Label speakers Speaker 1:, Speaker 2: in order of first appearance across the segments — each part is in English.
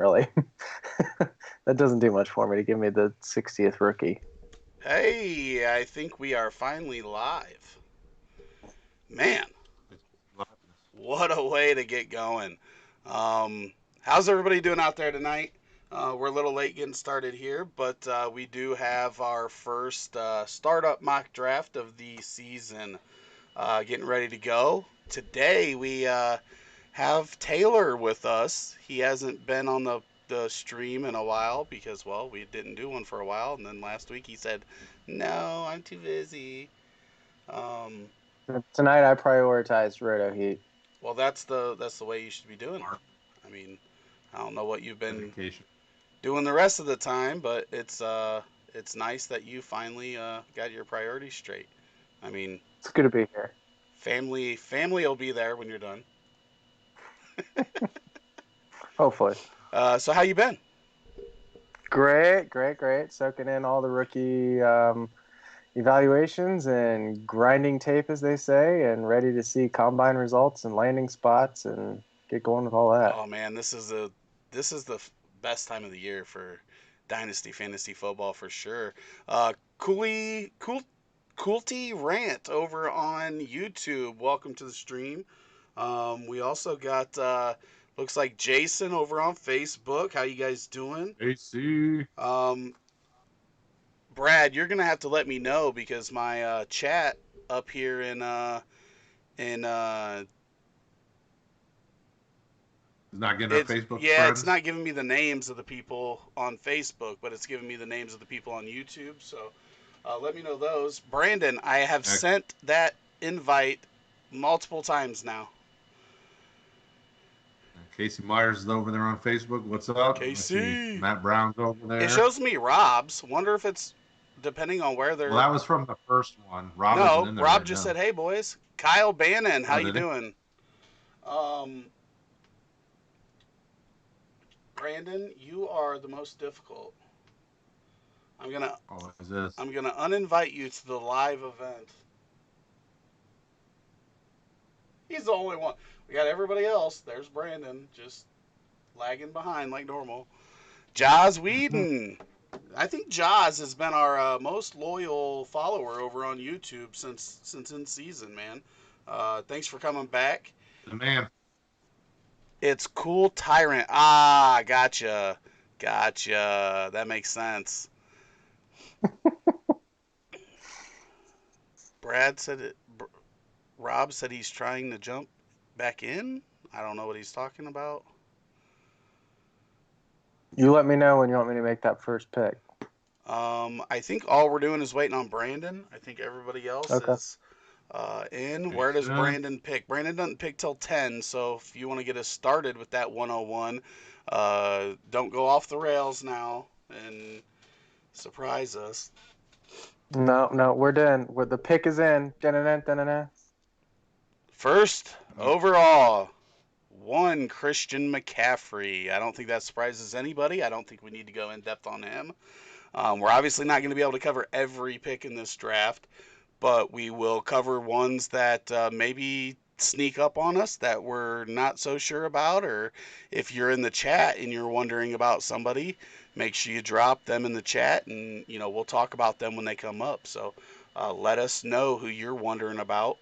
Speaker 1: really. That doesn't do much for me to give me the 60th rookie.
Speaker 2: Hey, I think we are finally live. Man, what a way to get going. How's everybody doing out there tonight? We're a little late getting started here, but we do have our first startup mock draft of the season getting ready to go. Today we have Taylor with us. He hasn't been on the stream in a while because, well, we didn't do one for a while. And then last week he said, no, I'm too busy. Um,
Speaker 1: Tonight I prioritized RotoHeat.
Speaker 2: well, that's the way you should be doing it. I mean, I don't know what you've been
Speaker 3: Dedication.
Speaker 2: doing the rest of the time, but it's nice that you finally got your priorities straight. I mean,
Speaker 1: It's good to be here.
Speaker 2: family will be there when you're done.
Speaker 1: Hopefully.
Speaker 2: So how you been?
Speaker 1: Great, great, great. Soaking in all the rookie evaluations and grinding tape, as they say, and ready to see combine results and landing spots and get going with all that.
Speaker 2: Oh man, this is the best time of the year for Dynasty fantasy football for sure. Coolty Rant over on YouTube. Welcome to the stream. We also got looks like Jason over on Facebook. How you guys doing?
Speaker 3: AC.
Speaker 2: Um, Brad, you're gonna have to let me know because my chat up here in
Speaker 3: Is not getting our
Speaker 2: it's
Speaker 3: Facebook
Speaker 2: yeah, it's
Speaker 3: friends.
Speaker 2: not giving me the names of the people on Facebook, but it's giving me the names of the people on YouTube. So let me know those. Brandon, I have
Speaker 3: Uh,
Speaker 2: sent that invite multiple times now.
Speaker 3: Casey Myers is over there on Facebook. What's up? I see
Speaker 2: KC.
Speaker 3: Matt Brown's over
Speaker 2: It
Speaker 3: there.
Speaker 2: shows me Rob's. Wonder if it's depending on where
Speaker 3: Well,
Speaker 2: they're.
Speaker 3: that was from the first one. Rob isn't
Speaker 2: No,
Speaker 3: in there
Speaker 2: Rob
Speaker 3: right
Speaker 2: just said,
Speaker 3: now.
Speaker 2: "Hey boys, Kyle Bannon, how
Speaker 3: Oh,
Speaker 2: you
Speaker 3: did he?
Speaker 2: doing?" Um, Brandon, you are the most difficult. I'm gonna
Speaker 3: Oh, is this?
Speaker 2: I'm gonna uninvite you to the live event. He's the only one. We got everybody else. There's Brandon, just lagging behind like normal. Jaws Whedon. I think Jaws has been our most loyal follower over on YouTube since in season, man. Thanks for coming back.
Speaker 3: The man.
Speaker 2: It's Cool Tyrant. Ah, gotcha. That makes sense. Brad said it. Rob said he's trying to jump back in. I don't know what he's talking about.
Speaker 1: You let me know when you want me to make that first pick.
Speaker 2: I think all we're doing is waiting on Brandon. I think everybody else
Speaker 1: Okay.
Speaker 2: is in. Where
Speaker 3: Makes
Speaker 2: does
Speaker 3: sense.
Speaker 2: Brandon pick? Brandon doesn't pick till 10, so if you want to get us started with that 101, don't go off the rails now and surprise us.
Speaker 1: No, no, we're done. The pick is in. Dun-dun-dun, dun-dun-dun.
Speaker 2: First,
Speaker 3: Oh,
Speaker 2: overall, one Christian McCaffrey. I don't think that surprises anybody. I don't think we need to go in depth on him. We're obviously not going to be able to cover every pick in this draft, but we will cover ones that maybe sneak up on us that we're not so sure about. Or if you're in the chat and you're wondering about somebody, make sure you drop them in the chat, and we'll talk about them when they come up. So let us know who you're wondering about.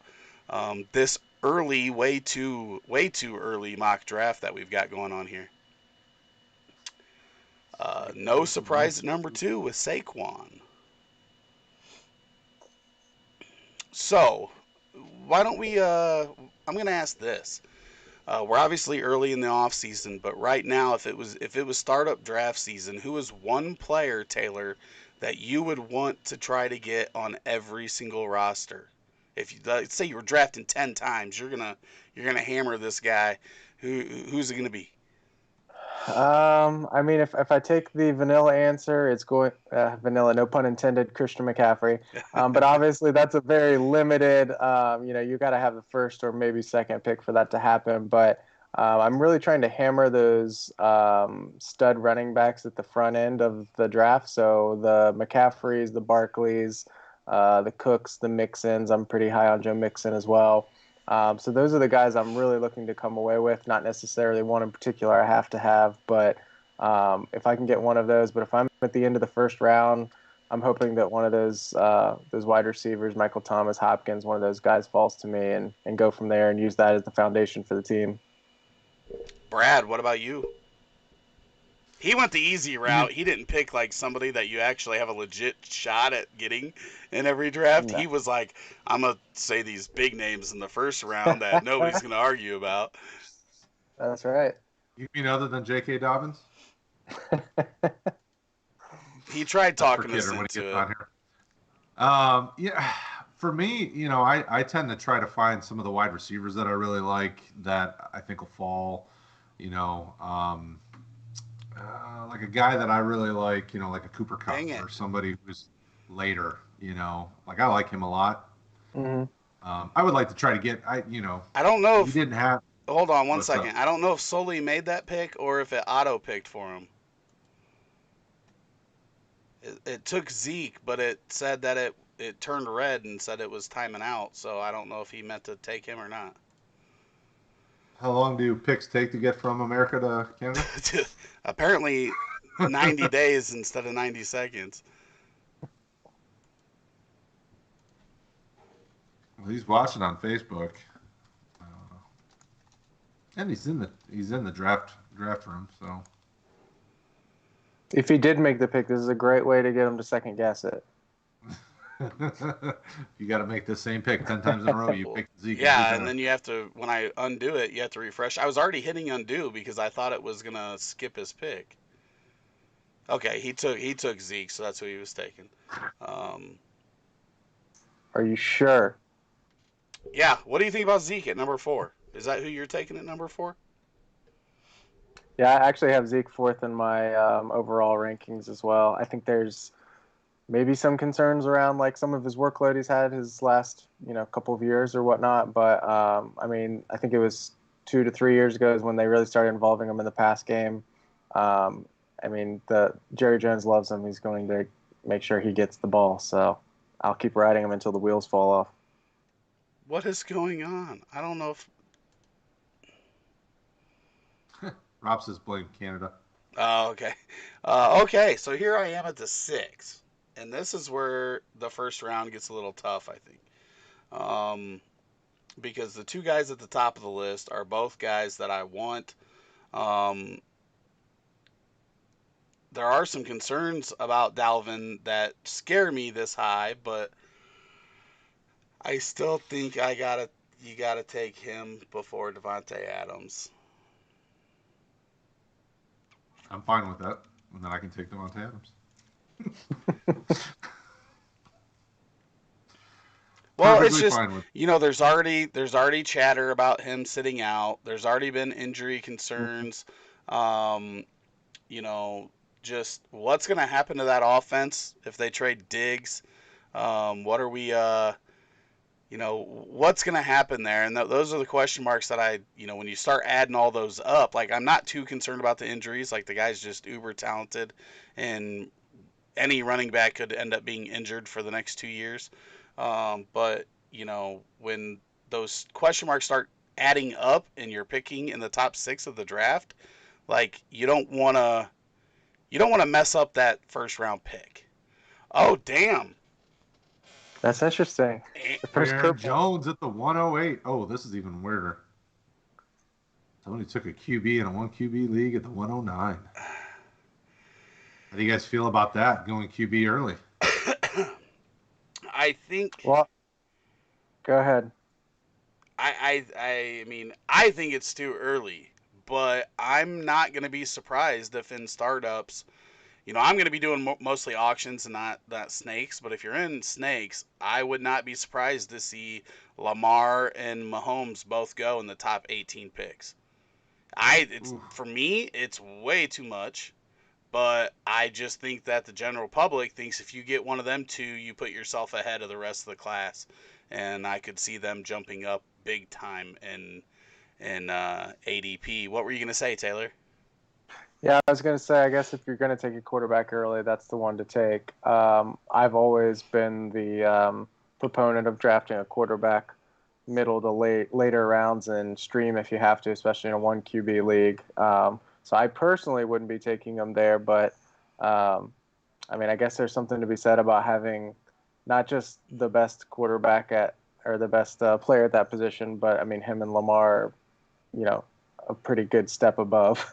Speaker 2: This early, way too early mock draft that we've got going on here. No surprise at number two with Saquon. So, why don't we? I'm going to ask this. We're obviously early in the off season, but right now, if it was startup draft season, who is one player, Taylor, that you would want to try to get on every single roster? If you let's say you were drafting 10 times, you're gonna hammer this guy. Who's it gonna be?
Speaker 1: I mean, if I take the vanilla answer, it's going vanilla, no pun intended, Christian McCaffrey. But obviously, that's a very limited. You got to have the first or maybe second pick for that to happen. But I'm really trying to hammer those stud running backs at the front end of the draft. So the McCaffreys, the Barkleys, the Cooks, the Mixons. I'm pretty high on Joe Mixon as well. So those are the guys I'm really looking to come away with. Not necessarily one in particular I have to have, but If I can get one of those, but if I'm at the end of the first round, I'm hoping that one of those wide receivers, Michael Thomas, Hopkins, one of those guys falls to me and go from there and use that as the foundation for the team.
Speaker 2: Brad, what about you? He went the easy route. He didn't pick like somebody that you actually have a legit shot at getting in every draft.
Speaker 1: No.
Speaker 2: He was like, I'm going to say these big names in the first round that nobody's going to argue about.
Speaker 1: That's right.
Speaker 3: You mean other than J.K. Dobbins?
Speaker 2: He tried talking us into it.
Speaker 3: Yeah, for me, I tend to try to find some of the wide receivers that I really like that I think will fall. Like a guy that I really like, like a Cooper Kupp or somebody who's later. Like I like him a lot.
Speaker 1: Mm-hmm.
Speaker 3: I would like to try to get. I
Speaker 2: don't know if
Speaker 3: he didn't have.
Speaker 2: Hold on one second. I don't know if Sully made that pick or if it auto picked for him. It took Zeke, but it said that it turned red and said it was timing out. So I don't know if he meant to take him or not.
Speaker 3: How long do picks take to get from America to Canada?
Speaker 2: Apparently 90 days instead of 90 seconds.
Speaker 3: Well, he's watching on Facebook. And he's in the draft room, so.
Speaker 1: If he did make the pick, this is a great way to get him to second guess it.
Speaker 3: You got to make the same pick 10 times in a row. You pick Zeke.
Speaker 2: Yeah, and then you have to, when I undo it, you have to refresh. I was already hitting undo because I thought it was gonna skip his pick. Okay, he took Zeke, so that's who he was taking.
Speaker 1: Are you sure?
Speaker 2: Yeah. What do you think about Zeke at number 4? Is that who you're taking at number 4?
Speaker 1: Yeah, I actually have Zeke 4th in my overall rankings as well. I think there's maybe some concerns around like some of his workload he's had his last couple of years or whatnot. But I mean, I think it was 2 to 3 years ago is when they really started involving him in the pass game. I mean, Jerry Jones loves him. He's going to make sure he gets the ball. So I'll keep riding him until the wheels fall off.
Speaker 2: What is going on? I don't know if.
Speaker 3: Rob says blame Canada.
Speaker 2: Oh, okay. Okay, so here I am at the 6. And this is where the first round gets a little tough, I think. Because the 2 guys at the top of the list are both guys that I want. There are some concerns about Dalvin that scare me this high, but I still think you gotta take him before Devontae Adams.
Speaker 3: I'm fine with that, and then I can take Devontae Adams.
Speaker 2: Well, it's just there's already chatter about him sitting out. There's already been injury concerns. Just what's going to happen to that offense if they trade Diggs? What are we what's going to happen there? And those are the question marks that when you start adding all those up, like I'm not too concerned about the injuries. Like the guy's just uber talented, and any running back could end up being injured for the next 2 years. But when those question marks start adding up and you're picking in the top 6 of the draft, like you don't want to mess up that first round pick. Oh, damn.
Speaker 1: That's interesting.
Speaker 3: Aaron Jones at the 108. Oh, this is even weirder. Somebody took a QB in a 1 QB league at the 109. How do you guys feel about that, going QB early?
Speaker 2: I think.
Speaker 1: Well, go ahead.
Speaker 2: I mean, I think it's too early, but I'm not going to be surprised if in startups, I'm going to be doing mostly auctions and not snakes. But if you're in snakes, I would not be surprised to see Lamar and Mahomes both go in the top 18 picks. For me, it's way too much. But I just think that the general public thinks if you get one of them 2, you put yourself ahead of the rest of the class. And I could see them jumping up big time in ADP. What were you going to say, Taylor?
Speaker 1: Yeah, I was going to say, I guess if you're going to take a quarterback early, that's the one to take. I've always been the proponent of drafting a quarterback middle to later rounds and stream if you have to, especially in a 1 QB league. So I personally wouldn't be taking him there, but I mean, I guess there's something to be said about having not just the best quarterback or the best player at that position, but I mean, him and Lamar are, you know, a pretty good step above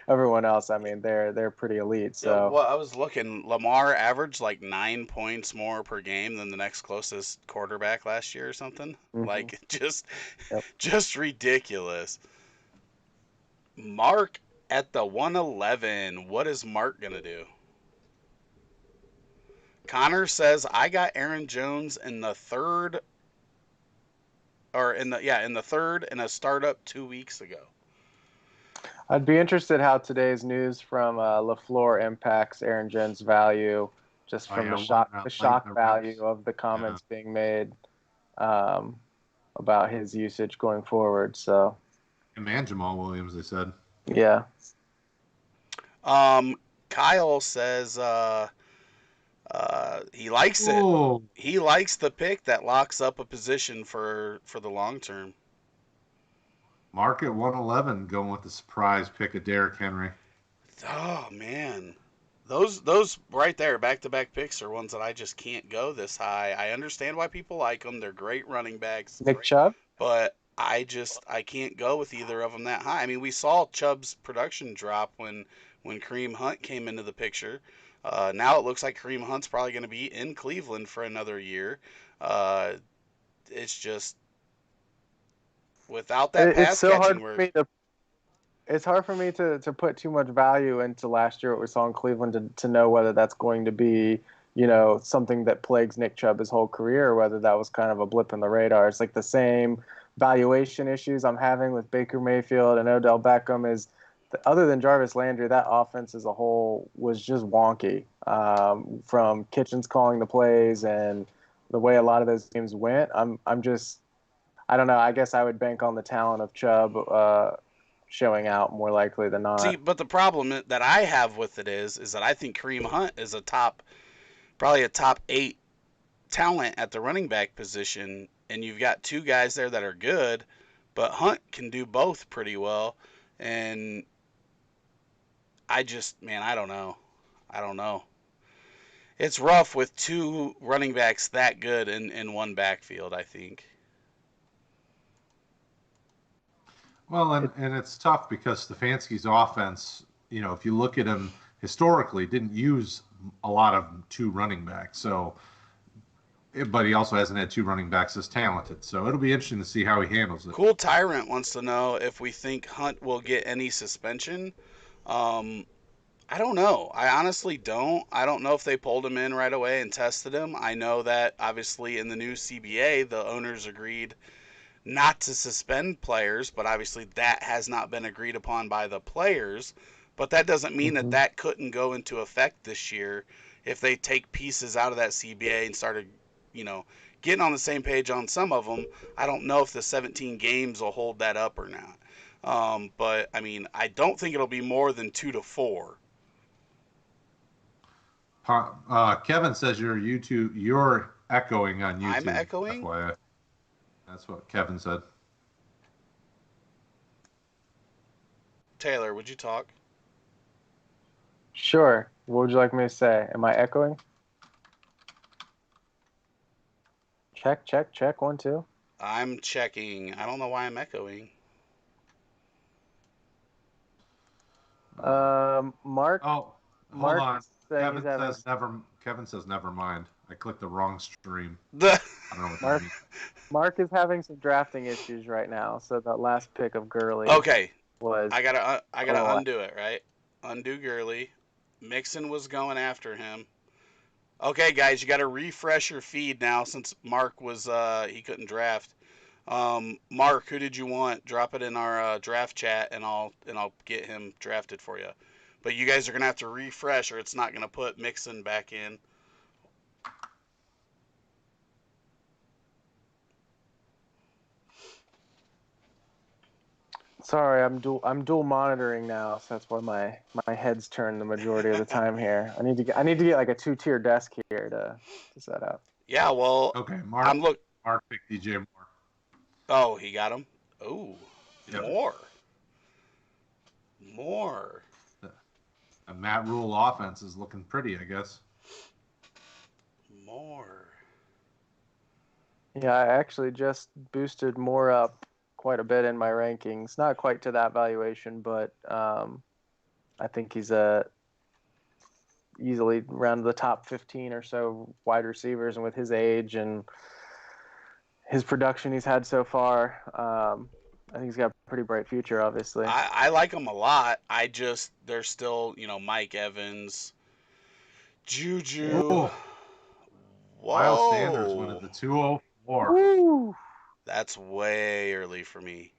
Speaker 1: everyone else. I mean, they're pretty elite. So
Speaker 2: Yeah, well, I was looking. Lamar averaged like 9 points more per game than the next closest quarterback last year or something. Like
Speaker 1: Yep.
Speaker 2: just ridiculous. Mark at the 111. What is Mark gonna do? Connor says I got Aaron Jones in the third, or in the third in a startup 2 weeks ago.
Speaker 1: I'd be interested how today's news from LaFleur impacts Aaron Jones' value, just from the shock value of the comments being made about his usage going forward. So,
Speaker 3: and Jamal Williams, they said.
Speaker 1: Yeah.
Speaker 2: Kyle says he likes it.
Speaker 3: Oh,
Speaker 2: He likes the pick that locks up a position for the long term.
Speaker 3: Mark at 111 going with the surprise pick of Derrick Henry.
Speaker 2: Oh man, those right there, back-to-back picks are ones that I just can't go this high. I understand why people like them; they're great running backs.
Speaker 1: Nick Chubb?
Speaker 2: But I can't go with either of them that high. I mean, we saw Chubb's production drop when Kareem Hunt came into the picture. Now it looks like Kareem Hunt's probably going to be in Cleveland for another year. It's just without that pass catching work.
Speaker 1: It's hard for me to put too much value into last year what we saw in Cleveland to know whether that's going to be, you know, something that plagues Nick Chubb his whole career, or whether that was kind of a blip in the radar. It's like the same valuation issues I'm having with Baker Mayfield and Odell Beckham is, other than Jarvis Landry, that offense as a whole was just wonky. From Kitchens calling the plays and the way a lot of those games went, I don't know. I guess I would bank on the talent of Chubb showing out more likely than not.
Speaker 2: See, but the problem that I have with it is that I think Kareem Hunt is probably a top 8 talent at the running back position, and you've got two guys there that are good, but Hunt can do both pretty well, and I don't know. I don't know. It's rough with two running backs that good in one backfield, I think.
Speaker 3: Well, and it's tough because Stefanski's offense, you know, if you look at him historically, didn't use a lot of two running backs. So, but he also hasn't had two running backs as talented. So it'll be interesting to see how he handles it.
Speaker 2: Cool Tyrant wants to know if we think Hunt will get any suspension. I don't know. I honestly don't. I don't know if they pulled him in right away and tested him. I know that obviously in the new CBA, the owners agreed not to suspend players, but obviously that has not been agreed upon by the players. But that doesn't mean that couldn't go into effect this year if they take pieces out of that CBA and started, you know, getting on the same page on some of them. I don't know if the 17 games will hold that up or not. But I mean, I don't think it'll be more than 2 to 4.
Speaker 3: Kevin says you're echoing on YouTube.
Speaker 2: I'm echoing?
Speaker 3: FYI. That's what Kevin said.
Speaker 2: Taylor, would you talk?
Speaker 1: Sure. What would you like me to say? Am I echoing? Check. 1, 2.
Speaker 2: I'm checking. I don't know why I'm echoing.
Speaker 1: Mark.
Speaker 3: Oh,
Speaker 1: Mark
Speaker 3: hold on. Kevin says never mind. I clicked the wrong stream. I don't know what that means.
Speaker 1: Mark is having some drafting issues right now, so that last pick of Gurley.
Speaker 2: Okay.
Speaker 1: Was
Speaker 2: I gotta undo it, right? Undo Gurley. Mixon was going after him. Okay, guys, you got to refresh your feed now since Mark was he couldn't draft. Mark, who did you want? Drop it in our draft chat, and I'll get him drafted for you. But you guys are gonna have to refresh, or it's not gonna put Mixon back in.
Speaker 1: Sorry, I'm dual monitoring now, so that's why my head's turned the majority of the time here. I need to get like a 2-tier desk here to set up.
Speaker 2: Yeah, well,
Speaker 3: okay, Mark picked DJ Moore.
Speaker 2: Oh, he got him. Oh, yep. More.
Speaker 3: A Matt Rule offense is looking pretty, I guess.
Speaker 2: More.
Speaker 1: Yeah, I actually just boosted Moore up quite a bit in my rankings. Not quite to that valuation, but I think he's easily around the top 15 or so wide receivers, and with his age and his production he's had so far, I think he's got a pretty bright future, obviously.
Speaker 2: I like him a lot. There's still, Mike Evans, Juju.
Speaker 3: Ooh, Miles Sanders went
Speaker 2: Whoa.
Speaker 3: at the 204.
Speaker 1: Woo!
Speaker 2: That's way early for me.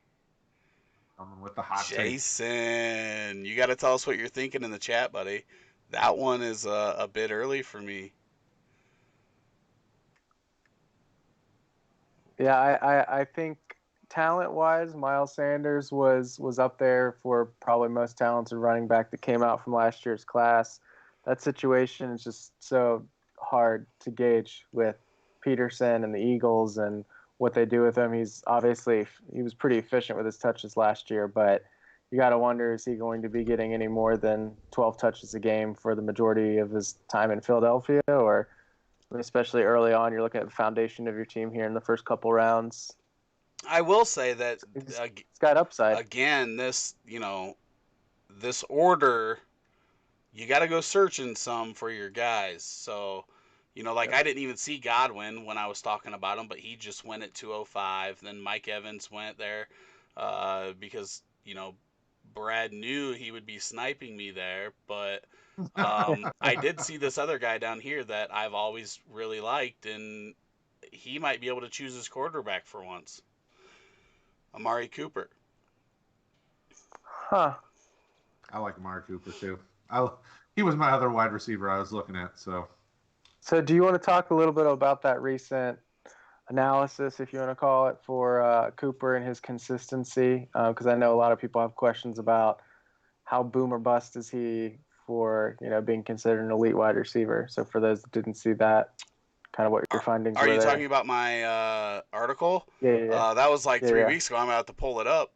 Speaker 3: Coming with the hot take.
Speaker 2: Jason, you got to tell us what you're thinking in the chat, buddy. That one is a bit early for me.
Speaker 1: Yeah, I think talent-wise, Miles Sanders was up there for probably most talented running back that came out from last year's class. That situation is just so hard to gauge with Peterson and the Eagles and what they do with him. He was pretty efficient with his touches last year, but you got to wonder, is he going to be getting any more than 12 touches a game for the majority of his time in Philadelphia? Or especially early on, you're looking at the foundation of your team here in the first couple rounds.
Speaker 2: I will say that
Speaker 1: He's got upside.
Speaker 2: again. This order, you got to go searching some for your guys. So, I didn't even see Godwin when I was talking about him, but he just went at 205. Then Mike Evans went there because Brad knew he would be sniping me there, but I did see this other guy down here that I've always really liked, and he might be able to choose his quarterback for once. Amari Cooper.
Speaker 1: Huh.
Speaker 3: I like Amari Cooper too. He was my other wide receiver I was looking at. So
Speaker 1: do you want to talk a little bit about that recent analysis, if you want to call it, for Cooper and his consistency? Because I know a lot of people have questions about how boom or bust is he for being considered an elite wide receiver. So for those that didn't see that, kind of what your findings were
Speaker 2: Are you
Speaker 1: there.
Speaker 2: talking about my article?
Speaker 1: Yeah.
Speaker 2: That was like
Speaker 1: Yeah,
Speaker 2: 3 weeks ago. I'm gonna have to pull it up,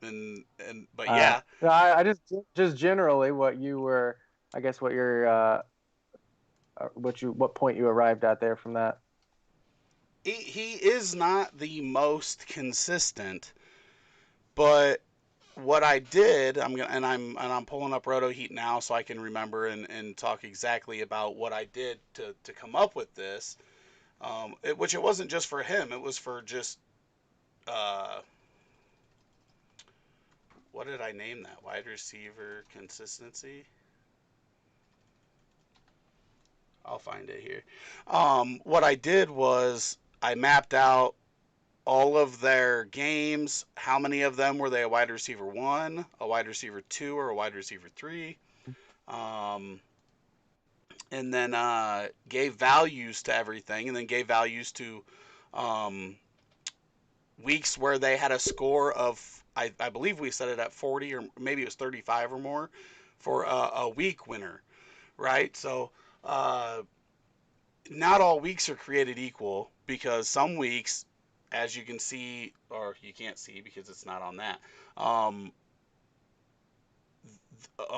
Speaker 2: but yeah.
Speaker 1: No, I just generally what you were, I guess what your what point you arrived at there from that.
Speaker 2: He is not the most consistent, but what I did, I'm pulling up RotoHeat now so I can remember and talk exactly about what I did to come up with this. Which it wasn't just for him; it was for just what did I name that? Wide receiver consistency. I'll find it here. What I did was I mapped out all of their games. How many of them were they a wide receiver 1, a wide receiver 2, or a wide receiver 3? And then gave values to everything, and then gave values to weeks where they had a score of, I believe we set it at 40 or maybe it was 35 or more for a week winner, right? So not all weeks are created equal, because some weeks, as you can see, or you can't see because it's not on that, a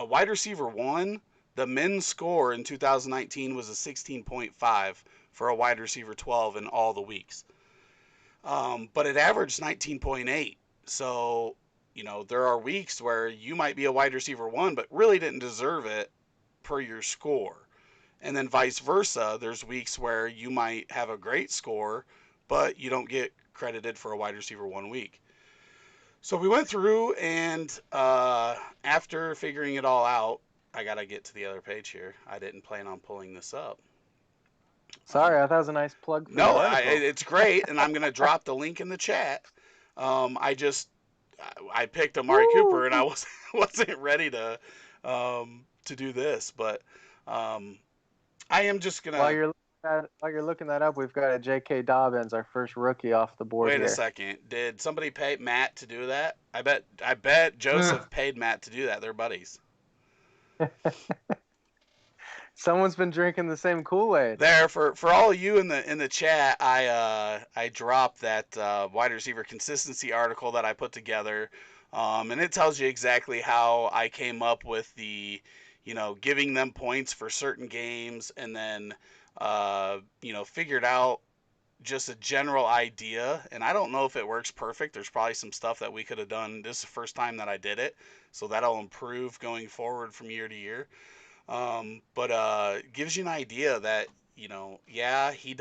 Speaker 2: wide receiver 1, the men's score in 2019 was a 16.5 for a wide receiver 12 in all the weeks. But it averaged 19.8. So, there are weeks where you might be a wide receiver 1, but really didn't deserve it per your score. And then vice versa, there's weeks where you might have a great score, but you don't get credited for a wide receiver 1 week. So we went through, and after figuring it all out, I got to get to the other page here. I didn't plan on pulling this up.
Speaker 1: Sorry, I thought it was a nice plug for
Speaker 2: No,
Speaker 1: your article.
Speaker 2: it's great, and I'm going to drop the link in the chat. I picked Amari Cooper, and I wasn't ready to do this, but I am just going to...
Speaker 1: While you're looking that up, we've got a J.K. Dobbins, our first rookie, off the board.
Speaker 2: Wait a second. Did somebody pay Matt to do that? I bet Joseph paid Matt to do that. They're buddies.
Speaker 1: Someone's been drinking the same Kool-Aid.
Speaker 2: There, for all of you in the chat, I dropped that wide receiver consistency article that I put together. And it tells you exactly how I came up with the, giving them points for certain games, and then, figured out just a general idea. And I don't know if it works perfect. There's probably some stuff that we could have done. This is the first time that I did it, so that'll improve going forward from year to year. But gives you an idea that, yeah, he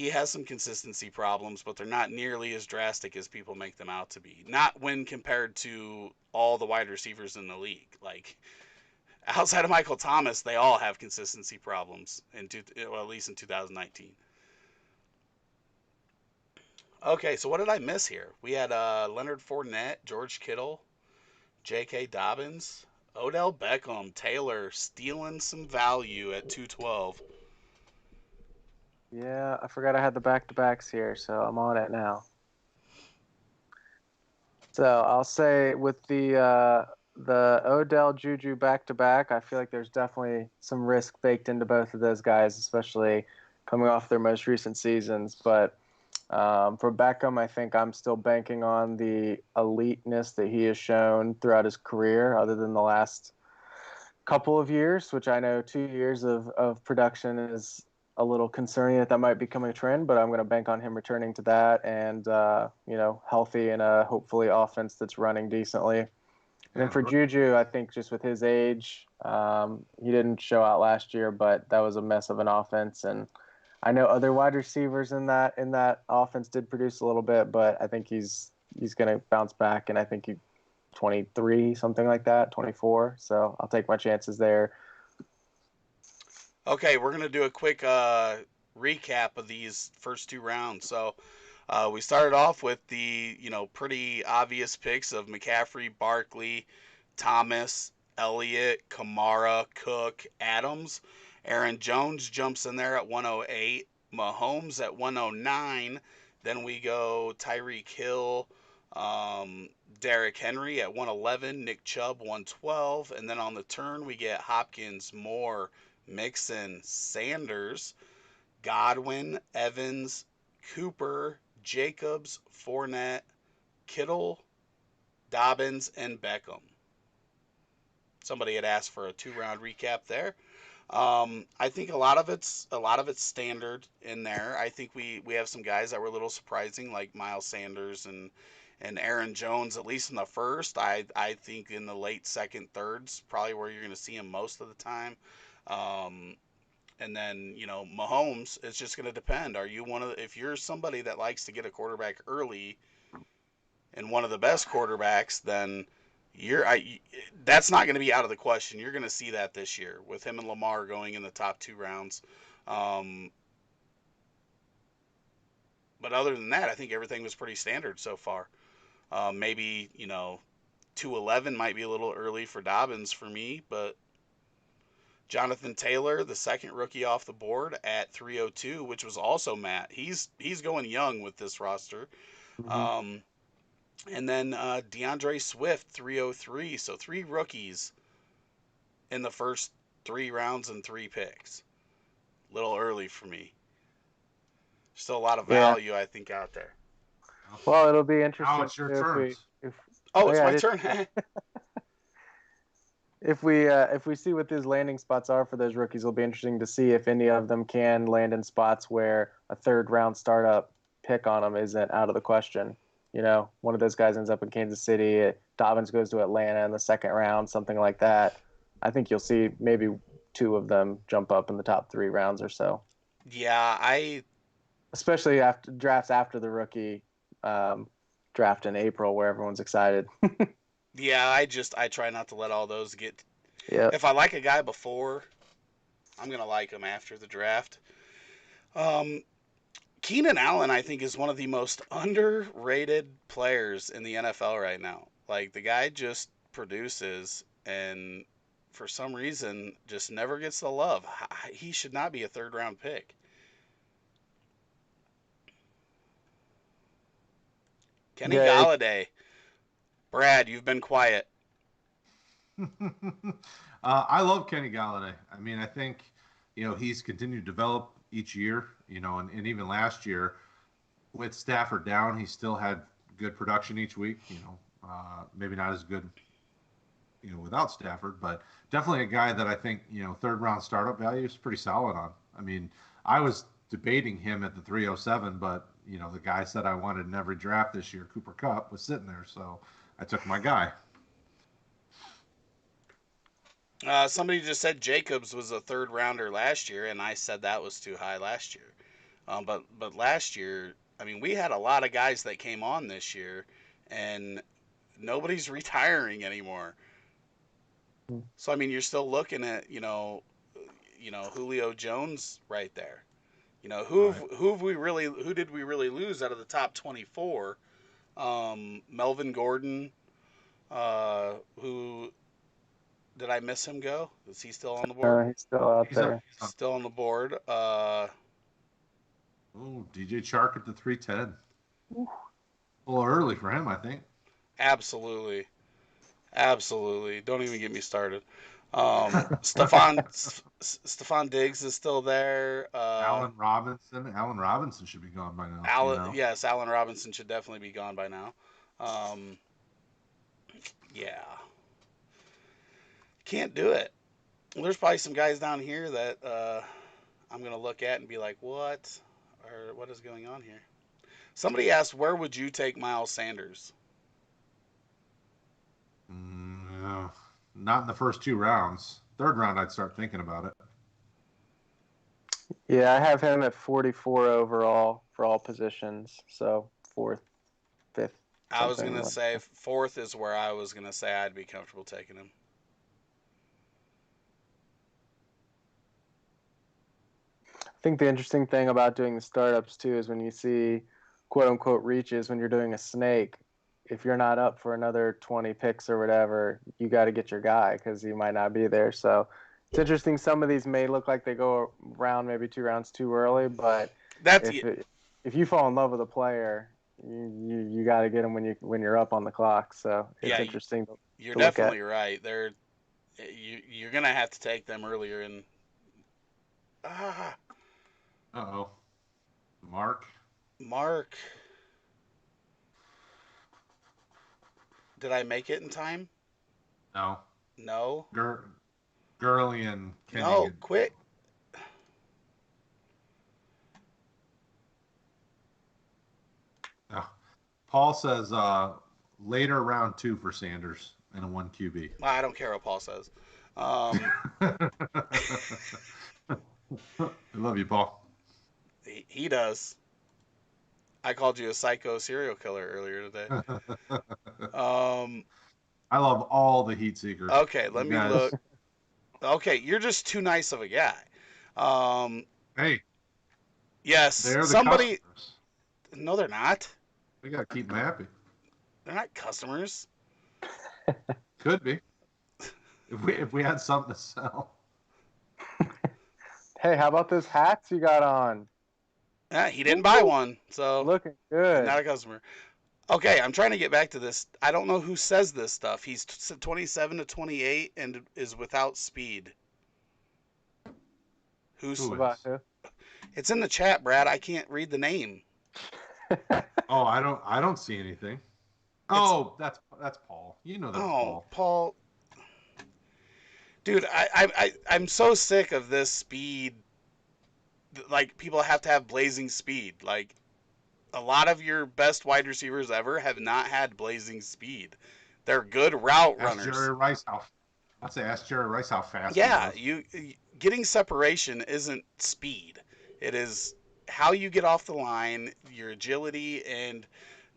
Speaker 2: has some consistency problems, but they're not nearly as drastic as people make them out to be. Not when compared to all the wide receivers in the league. Like, outside of Michael Thomas, they all have consistency problems, at least in 2019. Okay, so what did I miss here? We had Leonard Fournette, George Kittle, J.K. Dobbins, Odell Beckham, Taylor stealing some value at 212.
Speaker 1: Yeah, I forgot I had the back-to-backs here, so I'm on it now. So I'll say with the Odell Juju back-to-back, I feel like there's definitely some risk baked into both of those guys, especially coming off their most recent seasons. But for Beckham, I think I'm still banking on the eliteness that he has shown throughout his career, other than the last couple of years, which I know 2 years of production is a little concerning that might become a trend, but I'm going to bank on him returning to that and, healthy and hopefully offense that's running decently. And then for Juju, I think just with his age, he didn't show out last year, but that was a mess of an offense. And I know other wide receivers in that offense did produce a little bit, but I think he's going to bounce back, and I think 23, something like that, 24. So I'll take my chances there.
Speaker 2: Okay, we're going to do a quick recap of these first two rounds. So we started off with the, pretty obvious picks of McCaffrey, Barkley, Thomas, Elliott, Kamara, Cook, Adams. Aaron Jones jumps in there at 108. Mahomes at 109. Then we go Tyreek Hill, Derrick Henry at 111, Nick Chubb 112, and then on the turn we get Hopkins, Moore, Mixon, Sanders, Godwin, Evans, Cooper, Jacobs, Fournette, Kittle, Dobbins, and Beckham. Somebody had asked for a 2-round recap there. I think a lot of it's standard in there. I think we have some guys that were a little surprising, like Miles Sanders and Aaron Jones, at least in the first. I think in the late second, thirds, probably where you're going to see him most of the time. And then, Mahomes, it's just going to depend. If you're somebody that likes to get a quarterback early and one of the best quarterbacks, then that's not going to be out of the question. You're going to see that this year with him and Lamar going in the top 2 rounds. But other than that, I think everything was pretty standard so far. Maybe, 211 might be a little early for Dobbins for me, but Jonathan Taylor, the second rookie off the board at 302, which was also Matt. He's going young with this roster. Mm-hmm. And then DeAndre Swift, 303. So 3 rookies in the first 3 rounds and 3 picks. A little early for me. Still a lot of value, I think, out there.
Speaker 1: Well, it'll be interesting.
Speaker 3: Now it's your turn.
Speaker 2: It's my turn.
Speaker 1: If we see what these landing spots are for those rookies, it'll be interesting to see if any of them can land in spots where a 3rd-round startup pick on them isn't out of the question. One of those guys ends up in Kansas City. Dobbins goes to Atlanta in the 2nd round, something like that. I think you'll see maybe 2 of them jump up in the top 3 rounds or so.
Speaker 2: Yeah,
Speaker 1: especially after drafts after the rookie draft in April, where everyone's excited.
Speaker 2: Yeah, I try not to let all those get.
Speaker 1: Yeah.
Speaker 2: If I like a guy before, I'm gonna like him after the draft. Keenan Allen, I think, is one of the most underrated players in the NFL right now. Like, the guy just produces, and for some reason, just never gets the love. He should not be a 3rd-round pick. Kenny Golladay. Brad, you've been quiet.
Speaker 3: I love Kenny Golladay. I mean, I think, he's continued to develop each year, and even last year with Stafford down, he still had good production each week. Maybe not as good, without Stafford, but definitely a guy that I think, third round startup value is pretty solid on. I mean, I was debating him at the 307, but the guy said I wanted in every draft this year, Cooper Kupp, was sitting there, so I took my guy.
Speaker 2: Somebody just said Jacobs was a third rounder last year, and I said that was too high last year. But last year, I mean, we had a lot of guys that came on this year, and nobody's retiring anymore. So I mean, you're still looking at Julio Jones right there. Who did we really lose out of the top 24? Melvin Gordon. Who did I miss him go? Is he still on the board?
Speaker 1: He's still out there.
Speaker 2: Still on the board.
Speaker 3: DJ Chark at the 310. A little early for him, I think.
Speaker 2: Absolutely. Don't even get me started. Stephon Diggs is still there.
Speaker 3: Allen Robinson should be gone by now.
Speaker 2: Yes, Allen Robinson should definitely be gone by now. Yeah. Can't do it. Well, there's probably some guys down here that I'm going to look at and be like, what? Or what is going on here? Somebody asked, where would you take Miles Sanders?
Speaker 3: No, not in the first 2 rounds. Third round, I'd start thinking about it.
Speaker 1: Yeah, I have him at 44 overall for all positions. So 4th, 5th.
Speaker 2: I was going to say 4th is where I was going to say I'd be comfortable taking him.
Speaker 1: I think the interesting thing about doing the startups too is when you see quote unquote reaches when you're doing a snake, if you're not up for another 20 picks or whatever, you got to get your guy because he might not be there. So it's interesting. Some of these may look like they go around maybe 2 rounds too early, but if you fall in love with a player, you got to get him when you're up on the clock. So it's interesting.
Speaker 2: You're definitely right. You're gonna have to take them earlier in.
Speaker 3: Uh-oh. Mark.
Speaker 2: Did I make it in time?
Speaker 3: No. Gurley and Kenny.
Speaker 2: No, quick.
Speaker 3: Oh. Paul says later round 2 for Sanders and a 1 QB.
Speaker 2: I don't care what Paul says.
Speaker 3: I love you, Paul.
Speaker 2: He does. I called you a psycho serial killer earlier today.
Speaker 3: I love all the heat seekers.
Speaker 2: Okay, let me look. Okay, you're just too nice of a guy.
Speaker 3: Hey.
Speaker 2: Yes,
Speaker 3: they're
Speaker 2: somebody.
Speaker 3: Customers.
Speaker 2: No, they're not.
Speaker 3: We gotta keep them happy.
Speaker 2: They're not customers.
Speaker 3: Could be. If we had something to sell.
Speaker 1: Hey, how about those hats you got on?
Speaker 2: Yeah, he didn't buy one, so
Speaker 1: looking good.
Speaker 2: Not a customer. Okay, I'm trying to get back to this. I don't know who says this stuff. He's 27 to 28 and is without speed. Who's
Speaker 1: about who?
Speaker 2: It's in the chat, Brad. I can't read the name.
Speaker 3: Oh, I don't see anything. That's Paul. That's
Speaker 2: Paul. Dude, I'm so sick of this speed. Like, people have to have blazing speed. Like, a lot of your best wide receivers ever have not had blazing speed. They're good route runners.
Speaker 3: Ask Jerry Rice how fast.
Speaker 2: Yeah, getting separation isn't speed. It is how you get off the line, your agility, and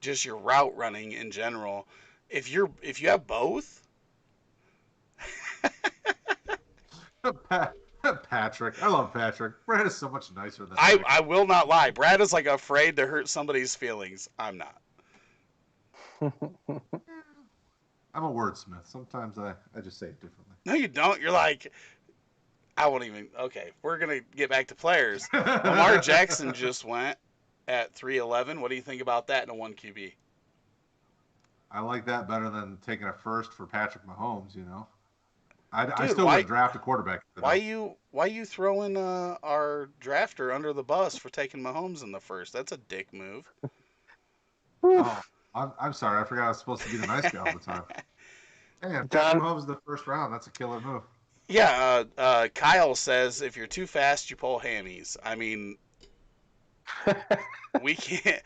Speaker 2: just your route running in general. If you have both.
Speaker 3: Patrick. I love Patrick. Brad is so much nicer than
Speaker 2: I will not lie. Brad is like afraid to hurt somebody's feelings. I'm not.
Speaker 3: I'm a wordsmith. Sometimes I just say it differently.
Speaker 2: No, you don't. You're like, I won't even. Okay, we're going to get back to players. Lamar Jackson just went at 311. What do you think about that in a 1 QB?
Speaker 3: I like that better than taking a first for Patrick Mahomes, I still would draft a quarterback.
Speaker 2: Why you throwing our drafter under the bus for taking Mahomes in the first? That's a dick move.
Speaker 3: Oh, I'm sorry. I forgot I was supposed to be the nice guy all the time. Hey,
Speaker 1: John,
Speaker 3: Patrick Mahomes the first round. That's a killer move.
Speaker 2: Yeah, Kyle says if you're too fast, you pull hammies. I mean, we can't.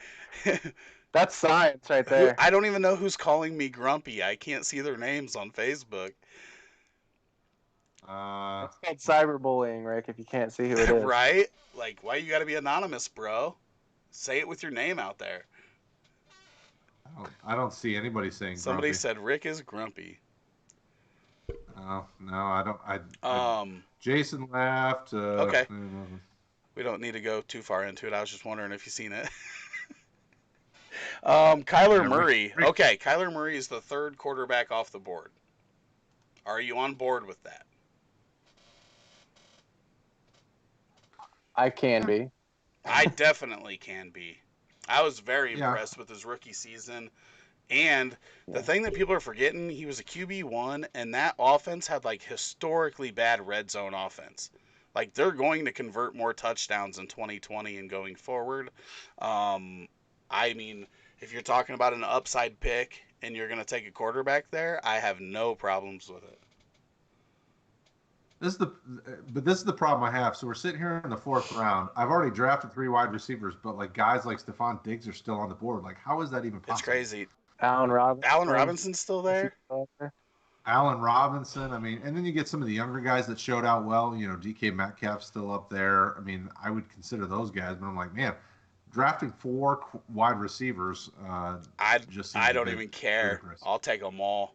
Speaker 1: that's science right there.
Speaker 2: I don't even know who's calling me grumpy. I can't see their names on Facebook.
Speaker 3: Uh,
Speaker 1: That's called cyberbullying, Rick. If you can't see who it is,
Speaker 2: Right? Like, why you got to be anonymous, bro? Say it with your name out there.
Speaker 3: I don't see anybody saying
Speaker 2: Somebody
Speaker 3: grumpy.
Speaker 2: said Rick is grumpy.
Speaker 3: No, I don't.
Speaker 2: Um,
Speaker 3: Jason laughed.
Speaker 2: Okay. We don't need to go too far into it. I was just wondering if you've seen it. Kyler
Speaker 3: Yeah,
Speaker 2: Murray.
Speaker 3: Rick.
Speaker 2: Okay, Kyler Murray is the third quarterback off the board. Are you on board with that?
Speaker 1: I can be.
Speaker 2: I definitely can be. I was very
Speaker 3: Yeah.
Speaker 2: impressed with his rookie season. And the
Speaker 1: Yeah.
Speaker 2: thing that people are forgetting, he was a QB1, and that offense had like historically bad red zone offense. Like they're going to convert more touchdowns in 2020 and going forward. I mean, if you're talking about an upside pick and you're going to take a quarterback there, I have no problems with it.
Speaker 3: This is the problem I have. So we're sitting here in the fourth round. I've already drafted 3 wide receivers, but like guys like Stephon Diggs are still on the board. Like, how is that even possible?
Speaker 2: It's crazy.
Speaker 1: Allen Robinson.
Speaker 2: Allen Robinson's still there?
Speaker 3: Allen Robinson. I mean, and then you get some of the younger guys that showed out well. You know, DK Metcalf's still up there. I mean, I would consider those guys, but I'm like, man, drafting 4 wide receivers.
Speaker 2: I don't even care. I'll take them all.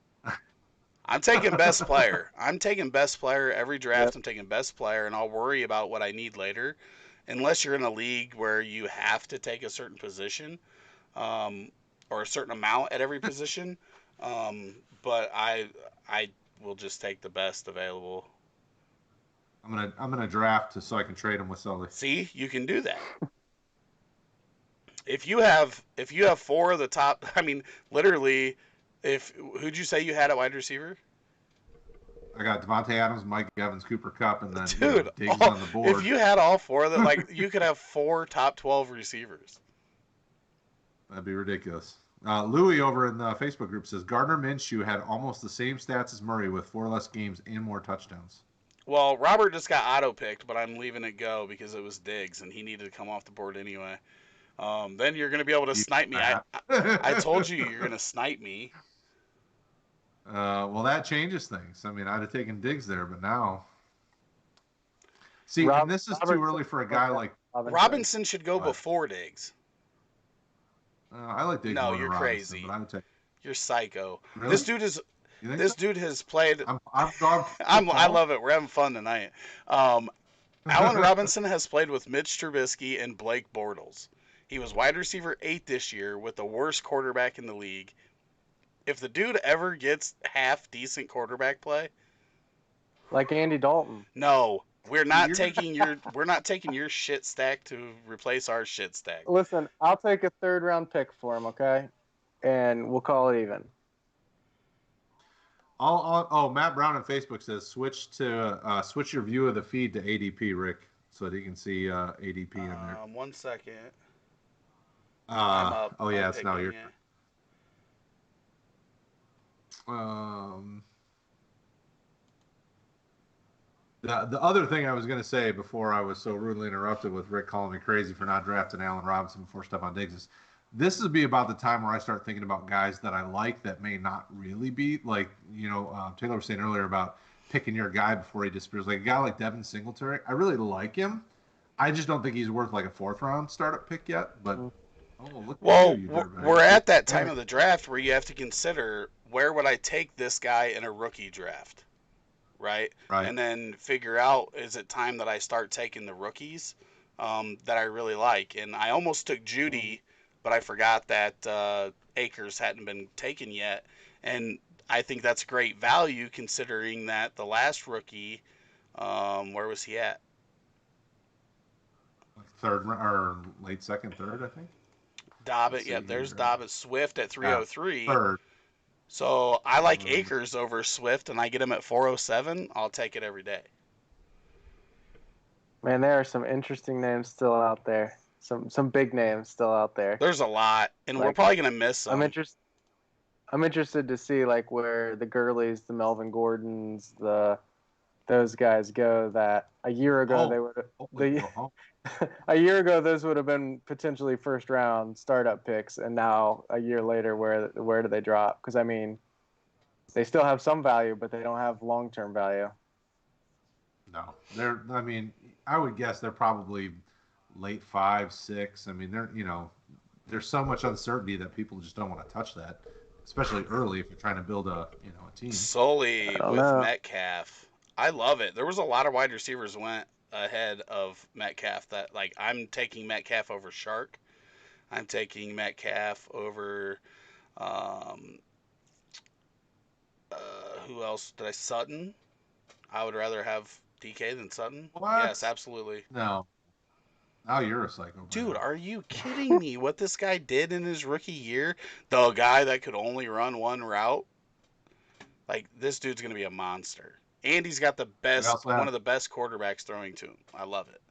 Speaker 2: I'm taking best player. I'm taking best player every draft. Yep. I'm taking best player, and I'll worry about what I need later, unless you're in a league where you have to take a certain position, or a certain amount at every position. But I will just take the best available.
Speaker 3: I'm gonna draft so I can trade him with Sully.
Speaker 2: See, you can do that. If you have 4 of the top, I mean, literally. Who'd you say you had at wide receiver?
Speaker 3: I got Devontae Adams, Mike Evans, Cooper Kupp, and then
Speaker 2: Diggs
Speaker 3: on the board.
Speaker 2: If you had all 4 of them, like you could have 4 top 12 receivers.
Speaker 3: That'd be ridiculous. Louis over in the Facebook group says Gardner Minshew had almost the same stats as Murray with 4 less games and more touchdowns.
Speaker 2: Well, Robert just got auto-picked, but I'm leaving it go because it was Diggs, and he needed to come off the board anyway. Then you're going to be able to snipe me. I told you you're going to snipe me.
Speaker 3: Well, that changes things. I mean, I'd have taken Diggs there, but now... See, and this is too early for a guy like...
Speaker 2: Robinson should go before Diggs.
Speaker 3: I like Diggs.
Speaker 2: No, you're crazy.
Speaker 3: But I would take...
Speaker 2: You're psycho.
Speaker 3: Really?
Speaker 2: This dude has played... I love it. We're having fun tonight. Allen Robinson has played with Mitch Trubisky and Blake Bortles. He was wide receiver 8 this year with the worst quarterback in the league. If the dude ever gets half decent quarterback play,
Speaker 1: like Andy Dalton.
Speaker 2: No, we're not taking your shit stack to replace our shit stack.
Speaker 1: Listen, I'll take a 3rd round pick for him, okay? And we'll call it even.
Speaker 3: Matt Brown on Facebook says switch your view of the feed to ADP, Rick, so that you can see ADP in there.
Speaker 2: 1 second.
Speaker 3: I'm up. Oh yeah, it's now your. The other thing I was going to say before I was so rudely interrupted with Rick calling me crazy for not drafting Allen Robinson before Stephon Diggs is, this would be about the time where I start thinking about guys that I like that may not really be like, Taylor was saying earlier about picking your guy before he disappears. Like a guy like Devin Singletary, I really like him. I just don't think he's worth like a 4th round startup pick yet. But
Speaker 2: we're at that time of the draft where you have to consider where would I take this guy in a rookie draft, right? And then figure out, is it time that I start taking the rookies that I really like? And I almost took Judy, but I forgot that Akers hadn't been taken yet. And I think that's great value considering that the last rookie, where was he at?
Speaker 3: 3rd or late 2nd, 3rd, I think.
Speaker 2: Dobbins, yeah, there's Dobbins. Swift at 303.
Speaker 3: 3rd.
Speaker 2: So I like Akers over Swift, and I get him at 407. I'll take it every day.
Speaker 1: Man, there are some interesting names still out there. some big names still out there.
Speaker 2: There's a lot, and we're
Speaker 1: Like,
Speaker 2: probably gonna miss some.
Speaker 1: I'm interested to see like where the Gurleys, the Melvin Gordons, those guys go. That a year ago a year ago those would have been potentially first round startup picks, and now a year later, where do they drop? Because I mean, they still have some value, but they don't have long term value.
Speaker 3: No, I mean, I would guess they're probably late 5, 6. I mean, there's so much uncertainty that people just don't want to touch that, especially early if you're trying to build a team.
Speaker 2: Solely with Metcalf. I love it. There was a lot of wide receivers went ahead of Metcalf that, like, I'm taking Metcalf over Shark. I'm taking Metcalf over who else did I? Sutton. I would rather have DK than Sutton.
Speaker 3: What?
Speaker 2: Yes, absolutely.
Speaker 3: No. Now you're a psycho.
Speaker 2: Dude, are you kidding me? What this guy did in his rookie year? The guy that could only run one route? Like, this dude's going to be a monster. And he's got one of the best quarterbacks throwing to him. I love it.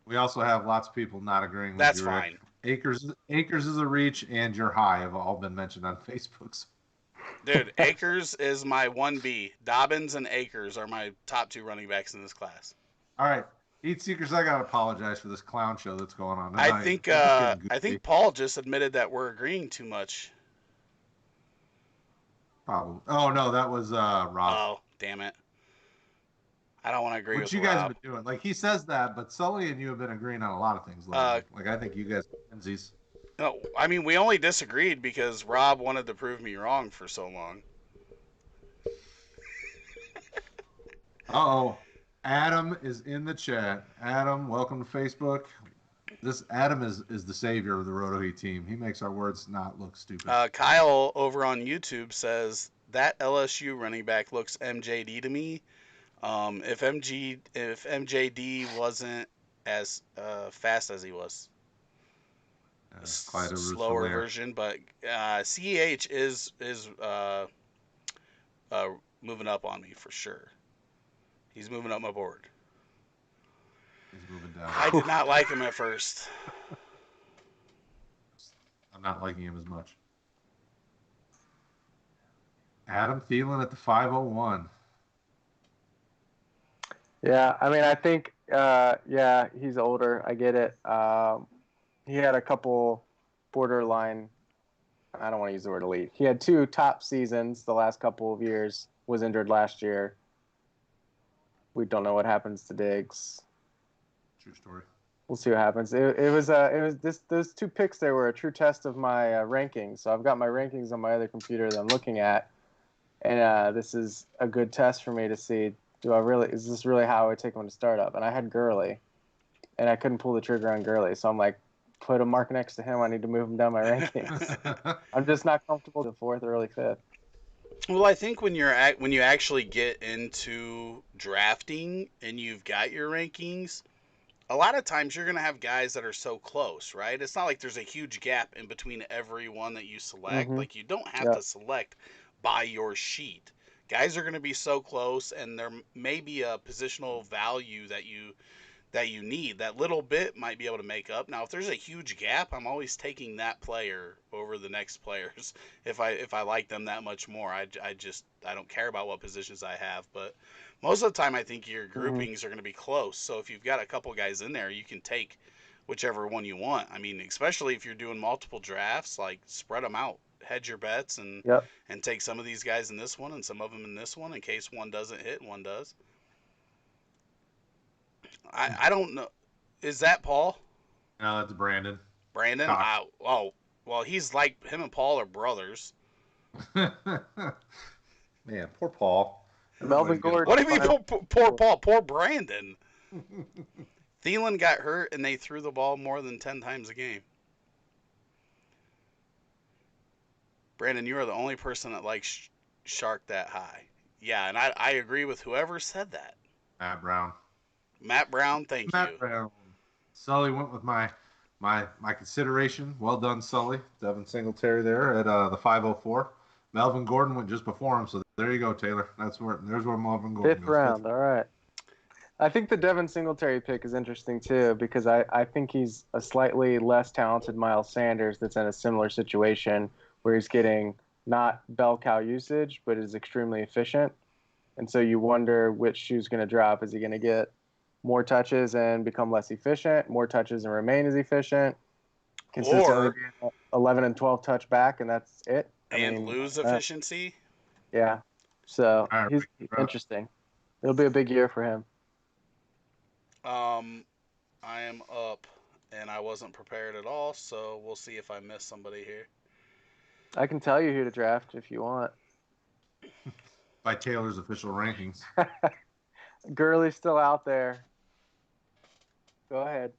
Speaker 3: We also have lots of people not agreeing with
Speaker 2: That's
Speaker 3: you.
Speaker 2: That's fine.
Speaker 3: Akers is a reach, and your high have all been mentioned on Facebook.
Speaker 2: Dude, Akers is my 1B. Dobbins and Akers are my top 2 running backs in this class.
Speaker 3: All right. HeatSeekers, I gotta apologize for this clown show that's going on
Speaker 2: tonight. I think Paul just admitted that we're agreeing too much.
Speaker 3: Probably. Oh no, that was Rob.
Speaker 2: Oh, damn it! I don't want to agree with
Speaker 3: what you guys have been doing. Like, he says that, but Sully and you have been agreeing on a lot of things lately. Like, I think you guys are Lindsay's.
Speaker 2: No, I mean, we only disagreed because Rob wanted to prove me wrong for so long.
Speaker 3: Uh-oh. Adam is in the chat. Adam, welcome to Facebook. This Adam is the savior of the RotoHeat team. He makes our words not look stupid.
Speaker 2: Kyle over on YouTube says that LSU running back looks MJD to me. If MJD wasn't as fast as he was,
Speaker 3: quite a
Speaker 2: slower version, but CEH is moving up on me for sure. He's moving up my board.
Speaker 3: He's moving down.
Speaker 2: I did not like him at first.
Speaker 3: I'm not liking him as much. Adam Thielen at the 501.
Speaker 1: Yeah, I mean, I think, he's older. I get it. He had a couple borderline, I don't want to use the word elite. He had 2 top seasons the last couple of years, was injured last year. We don't know what happens to Diggs.
Speaker 3: True story.
Speaker 1: We'll see what happens. Those 2 picks there were a true test of my rankings. So I've got my rankings on my other computer that I'm looking at, and this is a good test for me to see, is this really how I would take him to startup? And I had Gurley, and I couldn't pull the trigger on Gurley. So I'm like, put a mark next to him. I need to move him down my rankings. I'm just not comfortable with the 4th, early 5th.
Speaker 2: Well, I think when you actually get into drafting and you've got your rankings, a lot of times you're going to have guys that are so close, right? It's not like there's a huge gap in between every one that you select.
Speaker 1: Mm-hmm.
Speaker 2: Like, you don't have to select by your sheet. Guys are going to be so close, and there may be a positional value that you need. That little bit might be able to make up. Now, if there's a huge gap, I'm always taking that player over the next players if I like them that much more. I don't care about what positions I have, but most of the time I think your groupings are going to be close. So if you've got a couple guys in there, you can take whichever one you want. I mean, especially if you're doing multiple drafts, like, spread them out. Hedge your bets and take some of these guys in this one and some of them in this one in case one doesn't hit and one does. I don't know. Is that Paul?
Speaker 3: No, that's Brandon.
Speaker 2: Brandon? Well, he's like, him and Paul are brothers.
Speaker 3: Man, poor Paul.
Speaker 1: Melvin Gordon.
Speaker 2: What do you mean poor Paul? Poor Brandon. Thielen got hurt and they threw the ball more than 10 times a game. Brandon, you are the only person that likes Shark that high. Yeah, and I agree with whoever said that.
Speaker 3: Matt Brown.
Speaker 2: Matt Brown, thank you.
Speaker 3: Matt Brown. Sully went with my consideration. Well done, Sully. Devin Singletary there at the 504. Melvin Gordon went just before him, so there you go, Taylor. There's where Melvin Gordon goes.
Speaker 1: 5th round, all right. I think the Devin Singletary pick is interesting too because I think he's a slightly less talented Miles Sanders that's in a similar situation where he's getting not bell cow usage but is extremely efficient. And so you wonder which shoe's going to drop. Is he going to get more touches and become less efficient, more touches and remain as efficient, consistently
Speaker 2: Or
Speaker 1: be 11 and 12 touch back, and that's it?
Speaker 2: lose efficiency?
Speaker 1: Yeah. So
Speaker 3: All right,
Speaker 1: he's interesting. It'll be a big year for him.
Speaker 2: I am up, and I wasn't prepared at all, so we'll see if I miss somebody here.
Speaker 1: I can tell you who to draft if you want.
Speaker 3: By Taylor's official rankings.
Speaker 2: Gurley's
Speaker 1: still out there. Go ahead.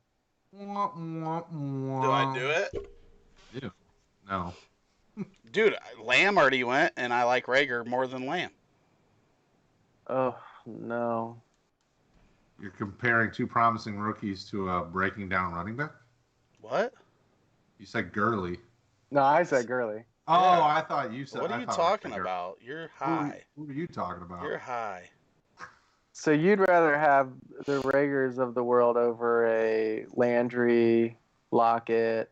Speaker 2: Do I do it?
Speaker 3: Yeah. No.
Speaker 2: Dude, Lamb already went, and I like Rager more than Lamb.
Speaker 1: Oh, no.
Speaker 3: You're comparing two promising rookies to a breaking down running back?
Speaker 2: What?
Speaker 3: You said Gurley.
Speaker 1: No, I said Gurley.
Speaker 3: Oh, yeah. I thought you said.
Speaker 2: What are you talking about? You're high.
Speaker 3: Who are you talking about?
Speaker 2: You're high.
Speaker 1: So you'd rather have the Ragers of the world over a Landry, Lockett.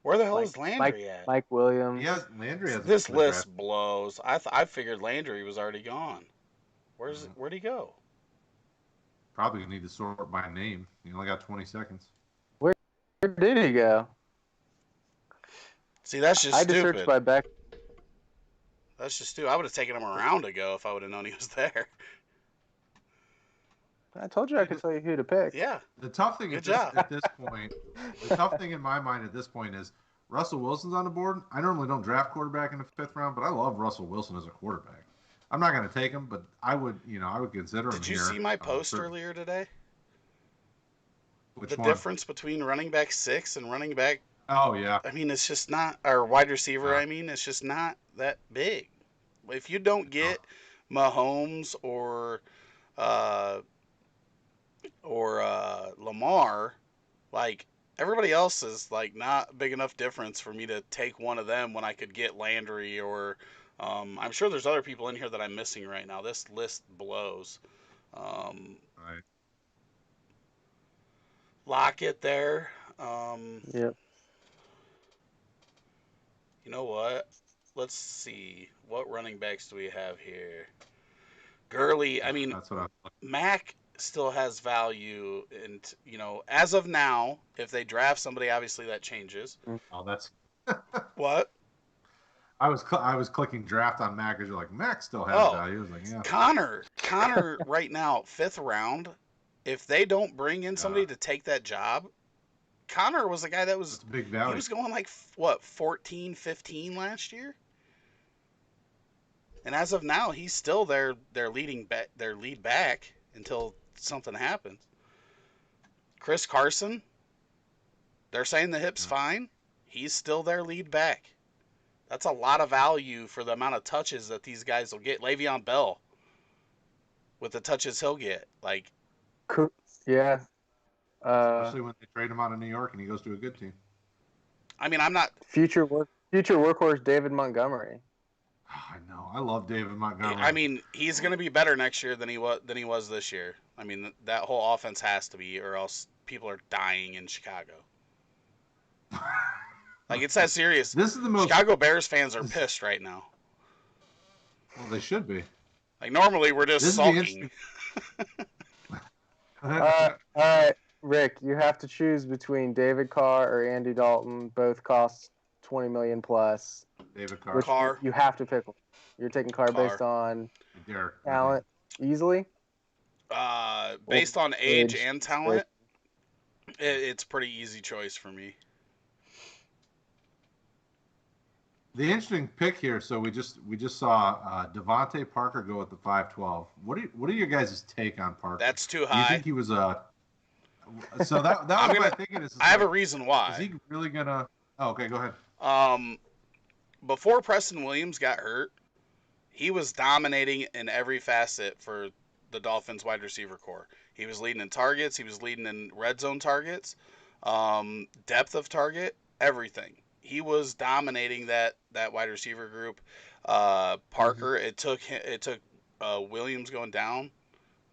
Speaker 2: Where the hell is Landry at?
Speaker 1: Mike Williams.
Speaker 3: Landry has.
Speaker 2: This list blows. I figured Landry was already gone. Where'd he go?
Speaker 3: Probably need to sort by name. You only got 20 seconds.
Speaker 1: Where did he go?
Speaker 2: See, that's just stupid.
Speaker 1: I just searched by Beck.
Speaker 2: That's just stupid. I would have taken him a round ago if I would have known he was there.
Speaker 1: I told you I could tell you who to pick.
Speaker 2: Yeah.
Speaker 3: The tough thing at this point, the tough thing in my mind at this point is Russell Wilson's on the board. I normally don't draft quarterback in the 5th round, but I love Russell Wilson as a quarterback. I'm not going to take him, but I would consider him.
Speaker 2: Did you see my post earlier today?
Speaker 3: Which
Speaker 2: the
Speaker 3: one?
Speaker 2: Difference between running back 6 and running back.
Speaker 3: Oh yeah.
Speaker 2: I mean, it's just not, or wide receiver. I mean, it's just not that big. If you don't get Mahomes or Lamar, like everybody else is like not big enough difference for me to take one of them when I could get Landry or I'm sure there's other people in here that I'm missing right now. This list blows.
Speaker 3: Right.
Speaker 2: Lockett there.
Speaker 1: Yep.
Speaker 2: You know what? Let's see. What running backs do we have here? Gurley. I mean, Mac still has value, and as of now, if they draft somebody, obviously that changes.
Speaker 3: Oh, that's
Speaker 2: what?
Speaker 3: I was clicking draft on Mac because you're like Mac still has value. I was like, yeah.
Speaker 2: Connor right now 5th round. If they don't bring in somebody to take that job, Connor was the guy that was
Speaker 3: big value.
Speaker 2: He was going like what 14, 15 last year, and as of now, he's still their lead back until something happens. Chris Carson, they're saying the hip's fine. He's still their lead back. That's a lot of value for the amount of touches that these guys will get. Le'Veon Bell, with the touches he'll get, like.
Speaker 1: Yeah.
Speaker 3: Especially when they trade him out of New York and he goes to a good team.
Speaker 2: I mean, I'm not
Speaker 1: future workhorse David Montgomery.
Speaker 3: I know. I love David Montgomery.
Speaker 2: I mean, he's going to be better next year than he was this year. I mean, that whole offense has to be, or else people are dying in Chicago. Like, it's that serious.
Speaker 3: This is the most
Speaker 2: Chicago Bears fans are pissed right now.
Speaker 3: Well, they should be.
Speaker 2: Like, normally we're just sulking.
Speaker 1: All right, Rick, you have to choose between David Carr or Andy Dalton. Both cost $20 million plus.
Speaker 3: David Carr.
Speaker 2: Carr.
Speaker 1: You have to pick one. You're taking Carr based on talent easily?
Speaker 2: Based on age and talent, it's a pretty easy choice for me.
Speaker 3: The interesting pick here. So we just saw Devontae Parker go with the 5.12. What are your guys' take on Parker?
Speaker 2: That's too high.
Speaker 3: Do you think he was So that was my thinking.
Speaker 2: I have a reason why.
Speaker 3: Is he really gonna? Oh, okay, go ahead.
Speaker 2: Before Preston Williams got hurt, he was dominating in every facet for the Dolphins wide receiver core. He was leading in targets. He was leading in red zone targets, depth of target, everything. He was dominating that wide receiver group. Parker, it took Williams going down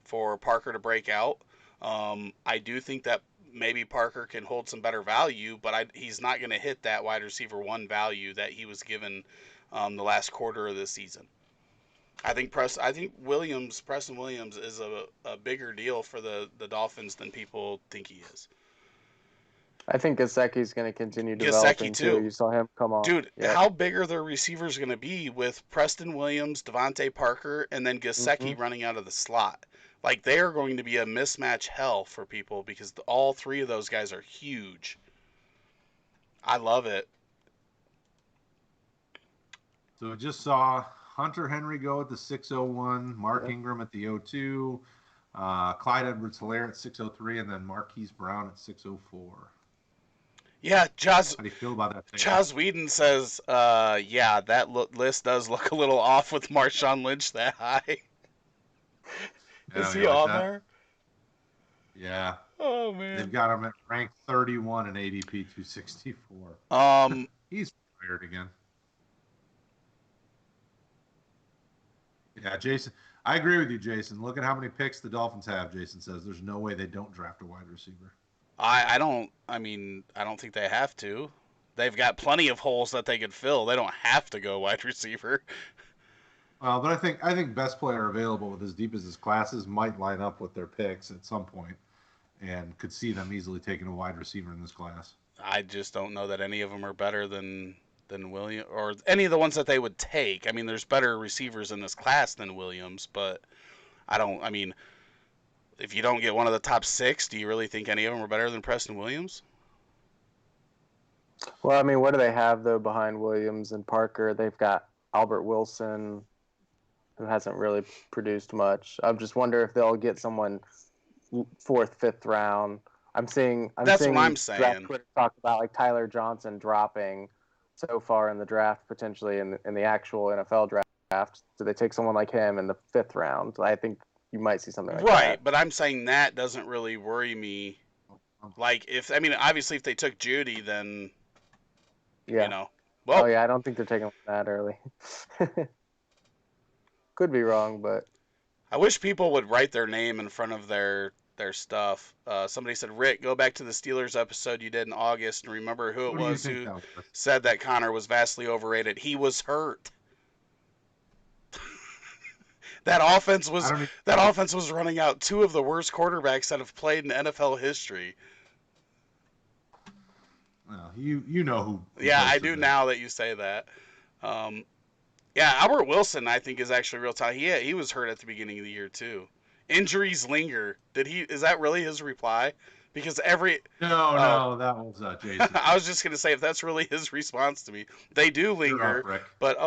Speaker 2: for Parker to break out. I do think that maybe Parker can hold some better value, but he's not going to hit that wide receiver 1 value that he was given the last quarter of the season. I think Preston Williams is a bigger deal for the Dolphins than people think he is.
Speaker 1: I think Gesicki's going to continue developing too. You saw him come on.
Speaker 2: Dude, how big are their receivers going to be with Preston Williams, Devontae Parker, and then Gesicki running out of the slot? Like, they are going to be a mismatch hell for people because all 3 of those guys are huge. I love it.
Speaker 3: So we just saw Hunter Henry go at the 601, Mark Ingram at the 02, Clyde Edwards-Helaire at 603, and then Marquise Brown at 604.
Speaker 2: Yeah, how
Speaker 3: do you feel about that?
Speaker 2: Joss Whedon says, that list does look a little off with Marshawn Lynch that high. Is he on there?
Speaker 3: Yeah.
Speaker 2: Oh, man.
Speaker 3: They've got him at rank 31 in ADP 264. He's fired again. Yeah, Jason. I agree with you, Jason. Look at how many picks the Dolphins have, Jason says. There's no way they don't draft a wide receiver.
Speaker 2: I don't think they have to. They've got plenty of holes that they could fill. They don't have to go wide receiver.
Speaker 3: Well, but I think best player available with as deep as his classes might line up with their picks at some point, and could see them easily taking a wide receiver in this class.
Speaker 2: I just don't know that any of them are better than Williams, or any of the ones that they would take. I mean, there's better receivers in this class than Williams, but if you don't get one of the top 6, do you really think any of them are better than Preston Williams?
Speaker 1: Well, I mean, what do they have, though, behind Williams and Parker? They've got Albert Wilson, who hasn't really produced much. I just wonder if they'll get someone 4th, 5th round. That's what I'm saying. Draft Twitter talk about like Tyler Johnson dropping so far in the draft, potentially in the actual NFL draft. So they take someone like him in the 5th round. I think you might see something like that.
Speaker 2: Right, but I'm saying that doesn't really worry me. Like, obviously if they took Judy, then,
Speaker 1: Well, I don't think they're taking that early. Could be wrong, but
Speaker 2: I wish people would write their name in front of their stuff. Somebody said, Rick, go back to the Steelers episode you did in August and remember who it was who said that Connor was vastly overrated. He was hurt. That offense was running out 2 of the worst quarterbacks that have played in NFL history.
Speaker 3: Well, you know who.
Speaker 2: Yeah, I do now that you say that. Albert Wilson, I think, is actually real talented. He was hurt at the beginning of the year too. Injuries linger. Is that really his reply? Because
Speaker 3: No, that was Jason.
Speaker 2: I was just gonna say, if that's really his response to me, they do linger.
Speaker 3: Rick.
Speaker 2: But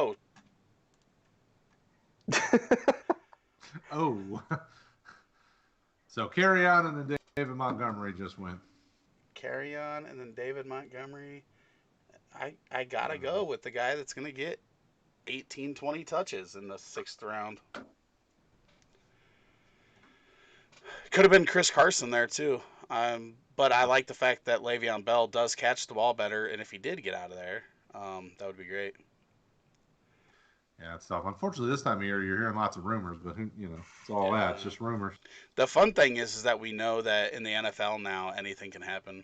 Speaker 3: So carry on, and then David Montgomery just went.
Speaker 2: Carry on, and then David Montgomery. I gotta go with the guy that's gonna get 18, 20 touches in the 6th round. Could have been Chris Carson there too. But I like the fact that Le'Veon Bell does catch the ball better, and if he did get out of there, that would be great.
Speaker 3: Yeah, it's tough. Unfortunately, this time of year, you're hearing lots of rumors, but it's all that. It's just rumors.
Speaker 2: The fun thing is that we know that in the NFL now, anything can happen.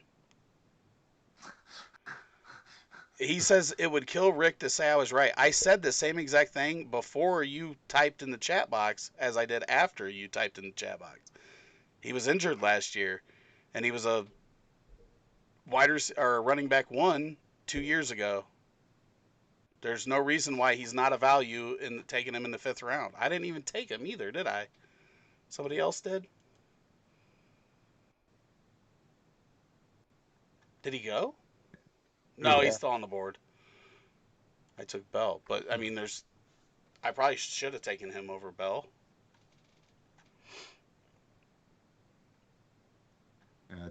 Speaker 2: He says it would kill Rick to say I was right. I said the same exact thing before you typed in the chat box as I did after you typed in the chat box. He was injured last year, and he was a running back 1 2 years ago. There's no reason why he's not a value in taking him in the 5th round. I didn't even take him either, did I? Somebody else did? Did he go? No, he's still on the board. I took Bell, but I probably should have taken him over Bell.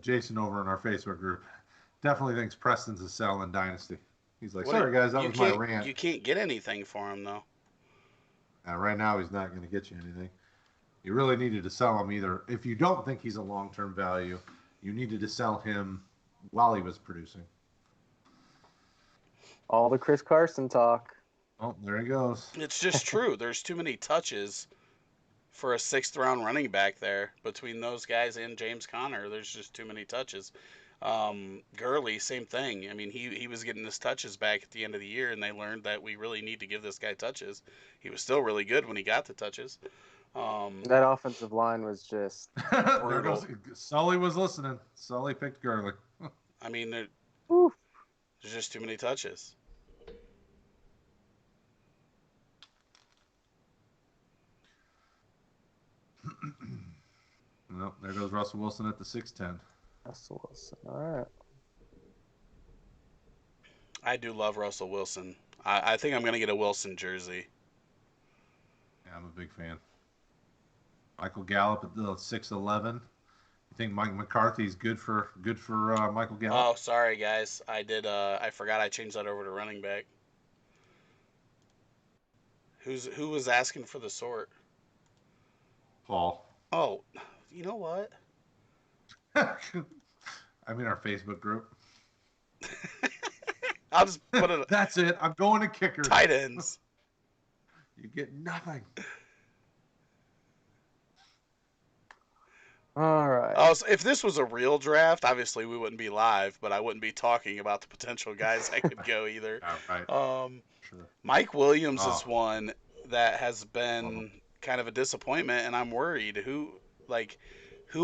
Speaker 3: Jason over in our Facebook group definitely thinks Preston's a sell in Dynasty. He's like, sorry guys, that was my rant.
Speaker 2: You can't get anything for him though.
Speaker 3: Right now he's not going to get you anything. You really needed to sell him either. If you don't think he's a long-term value, you needed to sell him while he was producing.
Speaker 1: All the Chris Carson talk.
Speaker 3: Oh, there he goes.
Speaker 2: It's just true. There's too many touches for a 6th-round running back there. Between those guys and James Conner, there's just too many touches. Gurley, same thing. I mean, he was getting his touches back at the end of the year, and they learned that we really need to give this guy touches. He was still really good when he got the touches.
Speaker 1: That offensive line was just
Speaker 2: brutal.
Speaker 3: Sully was listening. Sully picked Gurley.
Speaker 2: I mean, there's just too many touches.
Speaker 3: Nope, there goes Russell Wilson at the 6'10".
Speaker 1: Russell Wilson. All right.
Speaker 2: I do love Russell Wilson. I think I'm going to get a Wilson jersey.
Speaker 3: Yeah, I'm a big fan. Michael Gallup at the 6'11". You think Mike McCarthy's good for Michael Gallup?
Speaker 2: Oh, sorry guys. I forgot I changed that over to running back. Who was asking for the sort?
Speaker 3: Paul.
Speaker 2: Oh, you know what?
Speaker 3: I'm in our Facebook group.
Speaker 2: I'll just put it.
Speaker 3: That's it. I'm going to kickers.
Speaker 2: Tight ends.
Speaker 3: You get nothing.
Speaker 1: All right.
Speaker 2: Oh, so if this was a real draft, obviously we wouldn't be live, but I wouldn't be talking about the potential guys that could go either.
Speaker 3: Right.
Speaker 2: Sure. Mike Williams is one that has been kind of a disappointment, and I'm worried. Who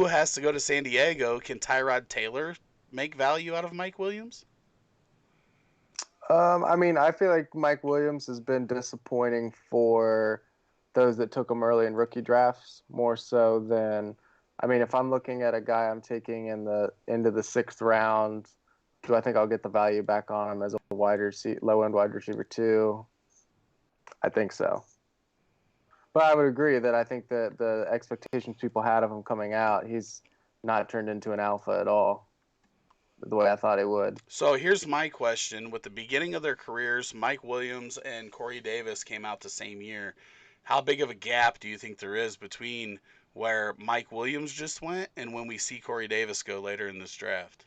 Speaker 2: has to go to San Diego? Can Tyrod Taylor make value out of Mike Williams?
Speaker 1: I mean, I feel like Mike Williams has been disappointing for those that took him early in rookie drafts, more so than, I mean, if I'm looking at a guy I'm taking in the end of the 6th round, do I think I'll get the value back on him as a low-end wide receiver 2? I think so. But I would agree that I think that the expectations people had of him coming out, he's not turned into an alpha at all, the way I thought he would.
Speaker 2: So here's my question. With the beginning of their careers, Mike Williams and Corey Davis came out the same year. How big of a gap do you think there is between where Mike Williams just went and when we see Corey Davis go later in this draft?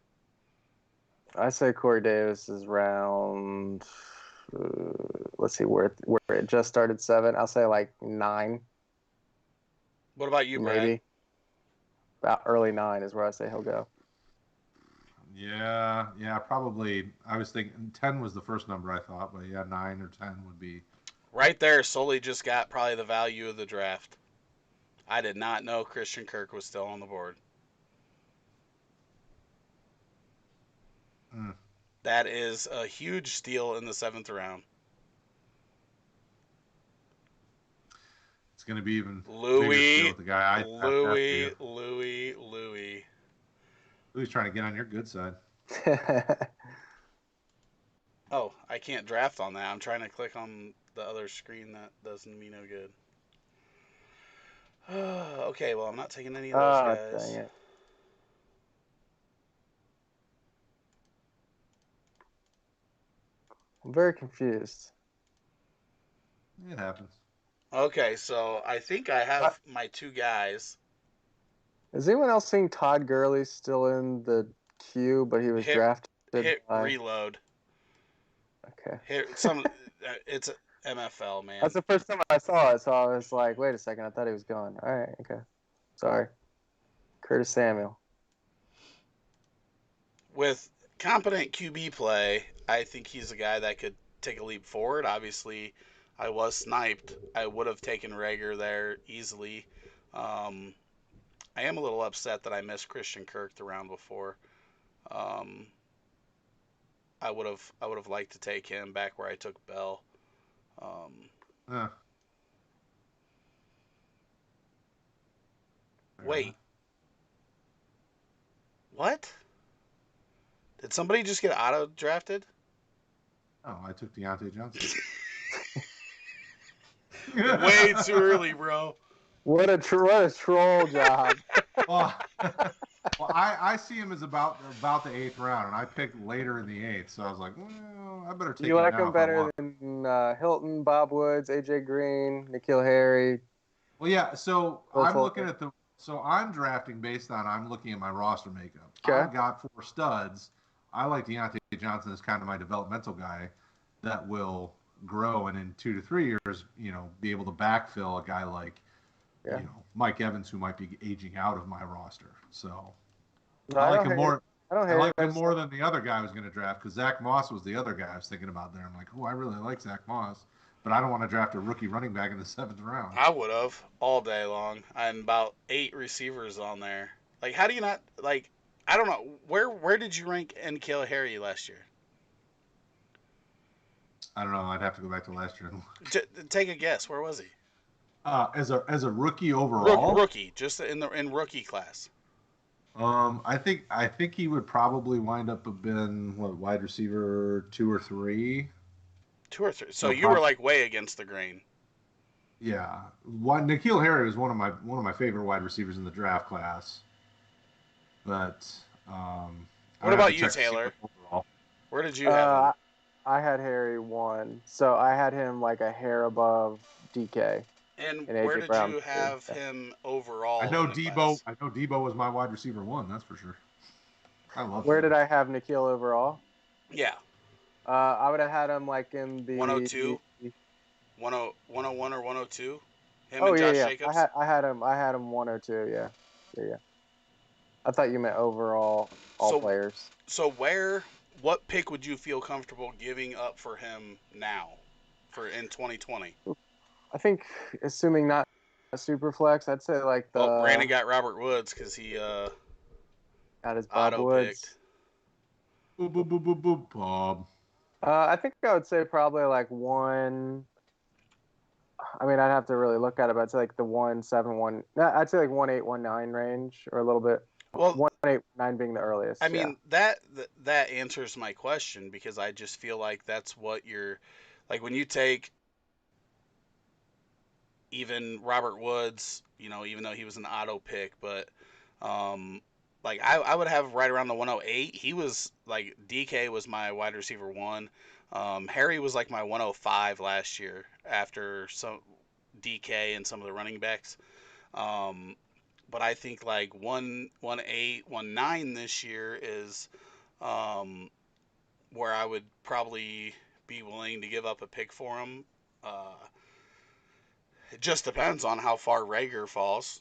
Speaker 1: I say Corey Davis is around, let's see, where it just started 7. I'll say like 9.
Speaker 2: What about you, Brad?
Speaker 1: Maybe. About early 9 is where I say he'll go.
Speaker 3: Yeah, probably. I was thinking 10 was the first number I thought, but yeah, 9 or 10 would be.
Speaker 2: Right there, Sully just got probably the value of the draft. I did not know Christian Kirk was still on the board. That is a huge steal in the 7th round.
Speaker 3: It's going to be even
Speaker 2: Louis,
Speaker 3: bigger steal with the guy
Speaker 2: Louis.
Speaker 3: Louis trying to get on your good side.
Speaker 2: Oh, I can't draft on that. I'm trying to click on the other screen. That doesn't mean no good. Okay, well, I'm not taking any of those guys.
Speaker 1: Dang it. I'm very confused.
Speaker 3: It happens.
Speaker 2: Okay, so I think I have my 2 guys.
Speaker 1: Has anyone else seen Todd Gurley still in the queue, but he was drafted?
Speaker 2: Reload.
Speaker 1: Okay.
Speaker 2: It's MFL, man.
Speaker 1: That's the first time I saw it, so I was like, wait a second, I thought he was gone. All right, okay. Sorry. Curtis Samuel.
Speaker 2: With competent QB play, I think he's a guy that could take a leap forward. Obviously, I was sniped. I would have taken Rager there easily. I am a little upset that I missed Christian Kirk the round before. I would have liked to take him back where I took Bell. Wait. What? Did somebody just get auto drafted?
Speaker 3: Oh, I took Deontay Johnson.
Speaker 2: Way too early, bro.
Speaker 1: What a troll job.
Speaker 3: Well, I see him as about the 8th round, and I picked later in the 8th, so I was like, well, I better take him.
Speaker 1: You like him better than Hilton, Bob Woods, AJ Green, N'Keal Harry?
Speaker 3: Well, yeah. So I'm looking at I'm drafting based on I'm looking at my roster makeup. Okay. I've got 4 studs. I like Deontay Johnson as kind of my developmental guy that will grow and in 2 to 3 years, be able to backfill a guy like
Speaker 1: Yeah.
Speaker 3: Mike Evans, who might be aging out of my roster. So
Speaker 1: No,
Speaker 3: I like him more. I like him
Speaker 1: it.
Speaker 3: more than the other guy I was going to draft because Zach Moss was the other guy I was thinking about there. I'm like, oh, I really like Zach Moss, but I don't want to draft a rookie running back in the 7th round.
Speaker 2: I would have all day long, and about 8 receivers on there. Like, how do you not like? I don't know where did you rank N'Keal Harry last year?
Speaker 3: I don't know. I'd have to go back to last year.
Speaker 2: Take a guess. Where was he?
Speaker 3: As a rookie overall,
Speaker 2: rookie, just in rookie class.
Speaker 3: I think he would probably wind up have been wide receiver 2 or 3.
Speaker 2: 2 or 3. So you were like way against the grain.
Speaker 3: Yeah, N'Keal Harry was one of my favorite wide receivers in the draft class. But
Speaker 2: what about you, Taylor? Where did you have him?
Speaker 1: I had Harry 1, so I had him like a hair above DK.
Speaker 2: And where did you have him overall?
Speaker 3: I know Debo was my wide receiver 1. That's for sure. I love.
Speaker 1: Where did I have N'Keal overall?
Speaker 2: Yeah.
Speaker 1: I would have had him like in the
Speaker 2: 102, 101 or 102.
Speaker 1: Him and Josh Jacobs. I had him 102. Yeah. I thought you meant overall all players.
Speaker 2: So what pick would you feel comfortable giving up for him now, in 2020?
Speaker 1: I think, assuming not a super flex, I'd say like the.
Speaker 2: Well, Brandon got Robert Woods because he
Speaker 1: got his Bob Woods.
Speaker 3: Bob.
Speaker 1: I think I would say probably like 1. I mean, I'd have to really look at it, but I'd say like the 171. I'd say like 1819 range or a little bit. Well, 1819 being the earliest.
Speaker 2: I mean, that answers my question because I just feel like that's what you're like when you take even Robert Woods, even though he was an auto pick, but like I would have right around the 108. He was like DK was my wide receiver 1. Harry was like my 105 last year after some DK and some of the running backs. But I think like 118, 19 this year is where I would probably be willing to give up a pick for him. It just depends on how far Rager falls.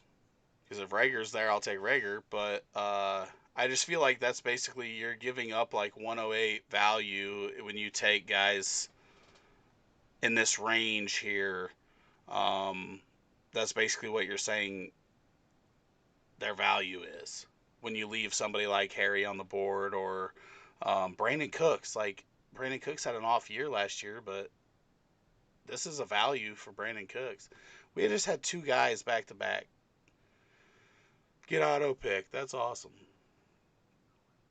Speaker 2: Because if Rager's there, I'll take Rager. But I just feel like that's basically you're giving up like 108 value when you take guys in this range here. That's basically what you're saying their value is when you leave somebody like Harry on the board or Brandon Cooks. Like Brandon Cooks had an off year last year, but this is a value for Brandon Cooks. We just had 2 guys back to back get auto pick. That's awesome.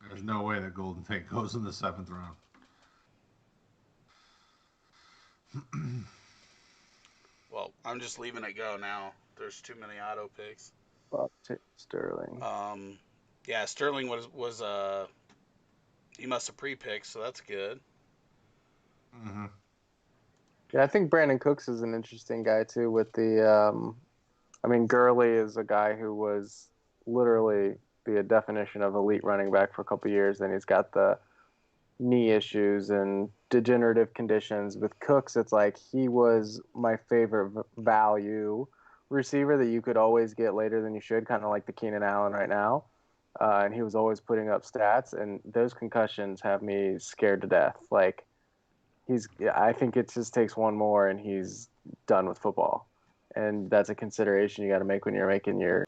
Speaker 3: There's no way that Golden Tate goes in the 7th round.
Speaker 2: Well, I'm just leaving it go now. There's too many auto picks.
Speaker 1: Sterling.
Speaker 2: Yeah, Sterling was he must have pre-picked, so that's good.
Speaker 3: Mm-hmm.
Speaker 1: Yeah, I think Brandon Cooks is an interesting guy too. With the, I mean, Gurley is a guy who was literally the definition of elite running back for a couple of years. Then he's got the knee issues and degenerative conditions. With Cooks, it's like he was my favorite value receiver that you could always get later than you should, kind of like the Keenan Allen right now. And he was always putting up stats, and those concussions have me scared to death. Like I think it just takes one more and he's done with football. And that's a consideration you got to make when you're making your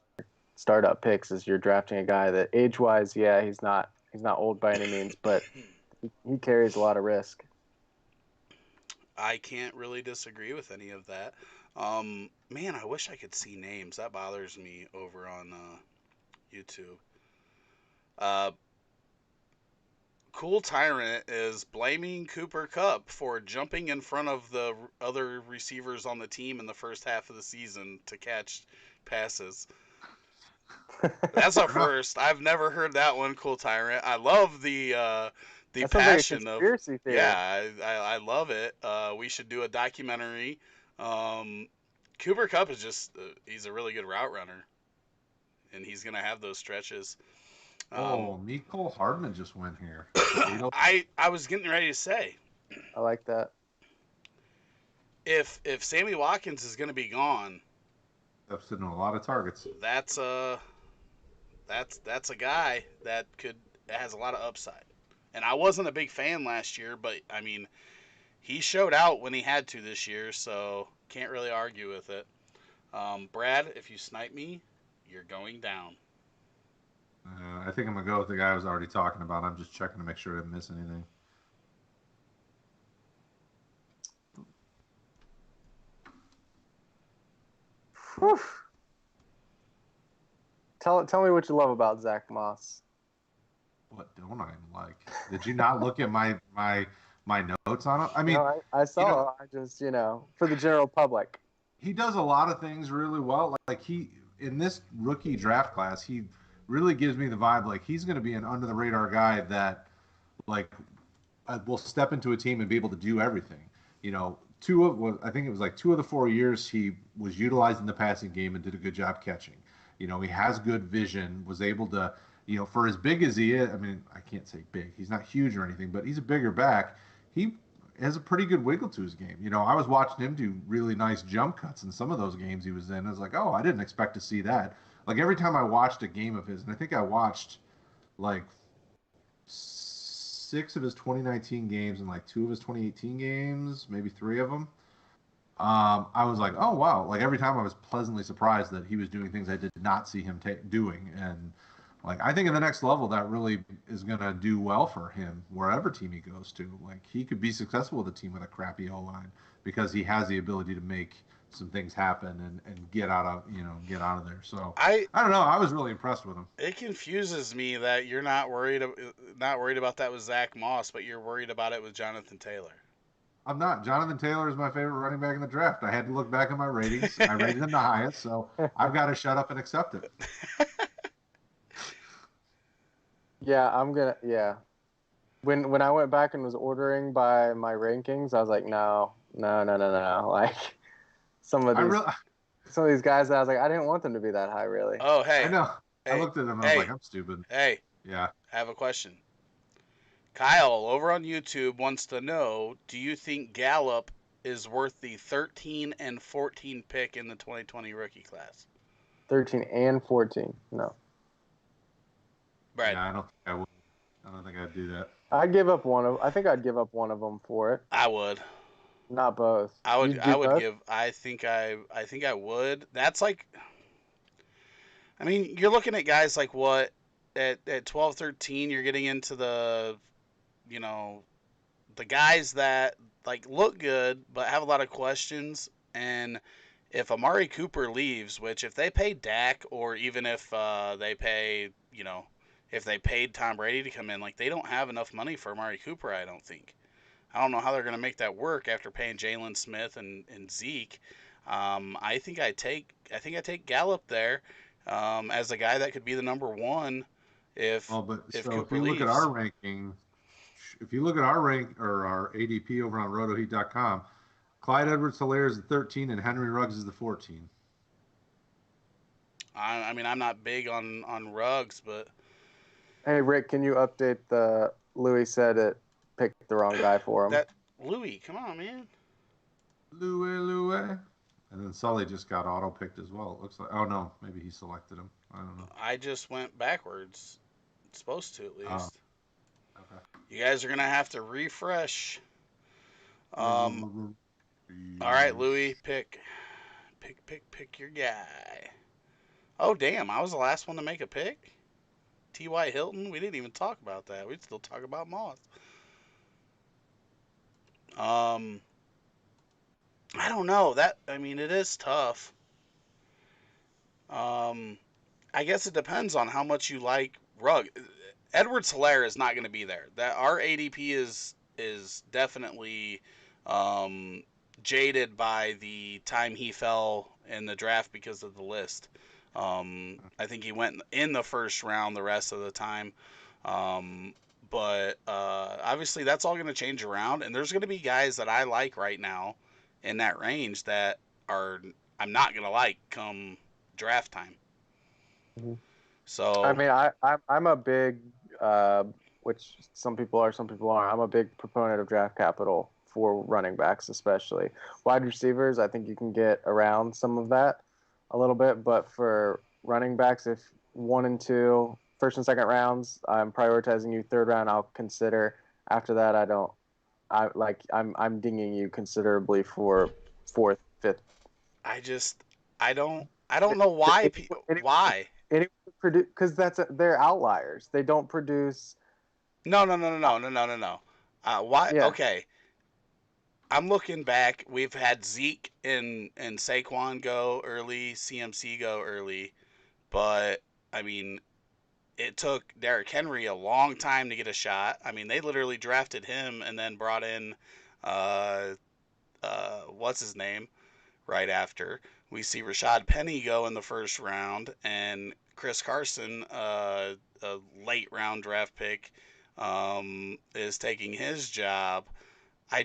Speaker 1: startup picks is you're drafting a guy that age-wise, yeah, he's not old by any means, but he carries a lot of risk.
Speaker 2: I can't really disagree with any of that. Man, I wish I could see names. That bothers me over on YouTube. Cool Tyrant is blaming Cooper Kupp for jumping in front of the other receivers on the team in the first half of the season to catch passes. That's a first. I've never heard that one, Cool Tyrant. I love the passion of
Speaker 1: theory.
Speaker 2: Yeah, I love it. We should do a documentary. Cooper Kupp is just he's a really good route runner, and he's gonna have those stretches.
Speaker 3: Nicole Hardman just went here.
Speaker 2: I was getting ready to say.
Speaker 1: I like that.
Speaker 2: If Sammy Watkins is going to be gone,
Speaker 3: That's sitting on a lot of targets.
Speaker 2: That's a guy that has a lot of upside. And I wasn't a big fan last year, but I mean, he showed out when he had to this year, so can't really argue with it. Brad, if you snipe me, you're going down.
Speaker 3: I think I'm gonna go with the guy I was already talking about. I'm just checking to make sure I didn't miss anything.
Speaker 1: Whew. Tell me what you love about Zach Moss.
Speaker 3: What don't I like? Did you not look at my notes on him? I mean,
Speaker 1: No, I saw.
Speaker 3: you know,
Speaker 1: I just for the general public.
Speaker 3: he does a lot of things really well. Like he in this rookie draft class, he really gives me the vibe like he's going to be an under the radar guy that like will step into a team and be able to do everything. I think it was like 2 of the 4 years he was utilizing the passing game and did a good job catching. He has good vision, was able to, for as big as he is, I mean, I can't say big. He's not huge or anything, but he's a bigger back. He has a pretty good wiggle to his game. I was watching him do really nice jump cuts in some of those games he was in. I was like, oh, I didn't expect to see that. Like every time I watched a game of his, and I think I watched like 6 of his 2019 games and like 2 of his 2018 games, maybe 3 of them. I was like, oh wow! Like every time I was pleasantly surprised that he was doing things I did not see him doing, and like I think in the next level that really is gonna do well for him wherever team he goes to. Like he could be successful with a team with a crappy O line because he has the ability to make some things happen and get out of there. So I don't know. I was really impressed with him.
Speaker 2: It confuses me that you're not worried about that with Zach Moss, but you're worried about it with Jonathan Taylor.
Speaker 3: I'm not. Jonathan Taylor is my favorite running back in the draft. I had to look back at my ratings. I rated him the highest, so I've got to shut up and accept it.
Speaker 1: Yeah, I'm gonna. Yeah, when I went back and was ordering by my rankings, I was like, no. Like some of these guys, I was like, I didn't want them to be that high, really.
Speaker 2: Oh, hey.
Speaker 3: I know.
Speaker 2: Hey,
Speaker 3: I looked at them and I was like, I'm stupid.
Speaker 2: Hey.
Speaker 3: Yeah.
Speaker 2: I have a question. Kyle over on YouTube wants to know, do you think Gallup is worth the 13 and 14 pick in the 2020 rookie class?
Speaker 1: 13 and 14, no.
Speaker 2: Brad.
Speaker 3: Yeah, I don't think I would. I don't think I'd do that.
Speaker 1: I think I'd give up one of them for it.
Speaker 2: I would.
Speaker 1: Not both.
Speaker 2: I think I would. That's like, I mean, you're looking at guys like what at 12, 13, you're getting into the guys that like look good but have a lot of questions. And if Amari Cooper leaves, which if they pay Dak or even if they pay, if they paid Tom Brady to come in, like they don't have enough money for Amari Cooper, I don't think. I don't know how they're going to make that work after paying Jalen Smith and Zeke. I think I take Gallup there as a guy that could be the number one if Cooper
Speaker 3: if you
Speaker 2: leaves.
Speaker 3: Look at our ranking, if you look at our rank or our ADP over on RotoHeat.com, Clyde Edwards-Helaire is the 13 and Henry Ruggs is the 14.
Speaker 2: I mean, I'm not big on Ruggs, but
Speaker 1: hey Rick, can you update the Louis said it picked the wrong guy for him?
Speaker 2: That Louis, come on, man.
Speaker 3: Louis. And then Sully just got auto-picked as well. It looks like. Oh, no. Maybe he selected him. I don't know.
Speaker 2: I just went backwards. It's supposed to, at least.
Speaker 3: Oh. Okay.
Speaker 2: You guys are going to have to refresh. All right, Louis, pick your guy. Oh, damn. I was the last one to make a pick? T.Y. Hilton? We didn't even talk about that. We'd still talk about Moss. I don't know. It is tough. I guess it depends on how much you like Ruggs. Edwards-Helaire is not going to be there. That our ADP is definitely jaded by the time he fell in the draft because of the list. I think he went in the first round the rest of the time. But obviously that's all going to change around, and there's going to be guys that I like right now in that range that I'm not going to like come draft time.
Speaker 1: Mm-hmm.
Speaker 2: So
Speaker 1: I mean, I'm a big, which some people are, some people aren't. I'm a big proponent of draft capital for running backs, especially wide receivers. I think you can get around some of that. a little bit. But for running backs, if 1 and 2, first and second rounds, I'm prioritizing you. Third round, I'll consider. After that, I don't. I'm dinging you considerably for fourth, fifth.
Speaker 2: I don't know why. Why?
Speaker 1: Because they're outliers. They don't produce.
Speaker 2: No, no, no, no, no, no, no, no. Why?
Speaker 1: Yeah,
Speaker 2: Okay, I'm looking back. We've had Zeke and Saquon go early, CMC go early, but I mean, it took Derrick Henry a long time to get a shot. I mean, they literally drafted him and then brought in, uh, what's his name, right after. We see Rashad Penny go in the first round, and Chris Carson, a late round draft pick, is taking his job. I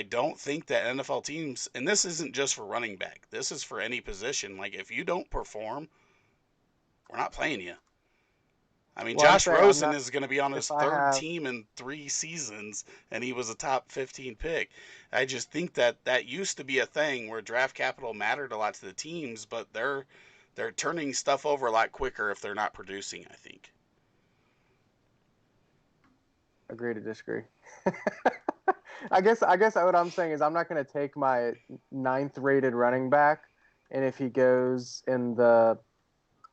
Speaker 2: don't think that NFL teams, and this isn't just for running back. This is for any position. Like if you don't perform, we're not playing you. I mean,
Speaker 1: well, I'm
Speaker 2: Josh
Speaker 1: saying I'm
Speaker 2: Rosen
Speaker 1: not.
Speaker 2: is going to be on his
Speaker 1: If I
Speaker 2: third
Speaker 1: have,
Speaker 2: team in 3 seasons, and he was a top 15 pick. I just think that used to be a thing where draft capital mattered a lot to the teams, but they're turning stuff over a lot quicker if they're not producing, I think.
Speaker 1: agree to disagree. I guess what I'm saying is I'm not going to take my ninth rated running back, and if he goes in the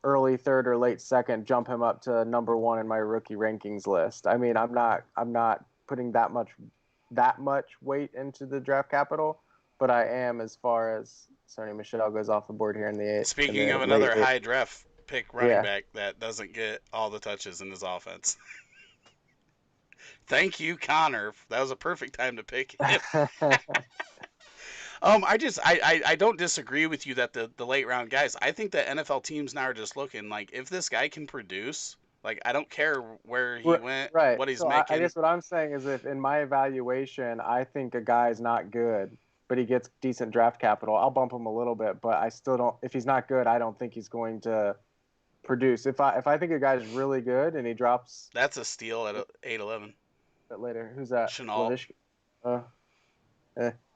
Speaker 1: early third or late second, jump him up to number 1 in my rookie rankings list. I mean, I'm not putting that much weight into the draft capital, but I am as far as Sony Michel goes off the board here in
Speaker 2: Speaking
Speaker 1: the
Speaker 2: of
Speaker 1: late
Speaker 2: another
Speaker 1: eight.
Speaker 2: high draft pick running
Speaker 1: Yeah,
Speaker 2: back that doesn't get all the touches in his offense. Thank you, Connor. That was a perfect time to pick him. I don't disagree with you that the late round guys. I think that NFL teams now are just looking like if this guy can produce, like I don't care where he went,
Speaker 1: right.
Speaker 2: what he's
Speaker 1: So I
Speaker 2: making.
Speaker 1: guess what I'm saying is if in my evaluation I think a guy's not good, but he gets decent draft capital, I'll bump him a little bit, but I still don't. If he's not good, I don't think he's going to produce. If I think a guy's really good and he drops
Speaker 2: That's a steal at 8-11.
Speaker 1: it later, who's that?
Speaker 2: Chenault,
Speaker 1: Lavish. Uh,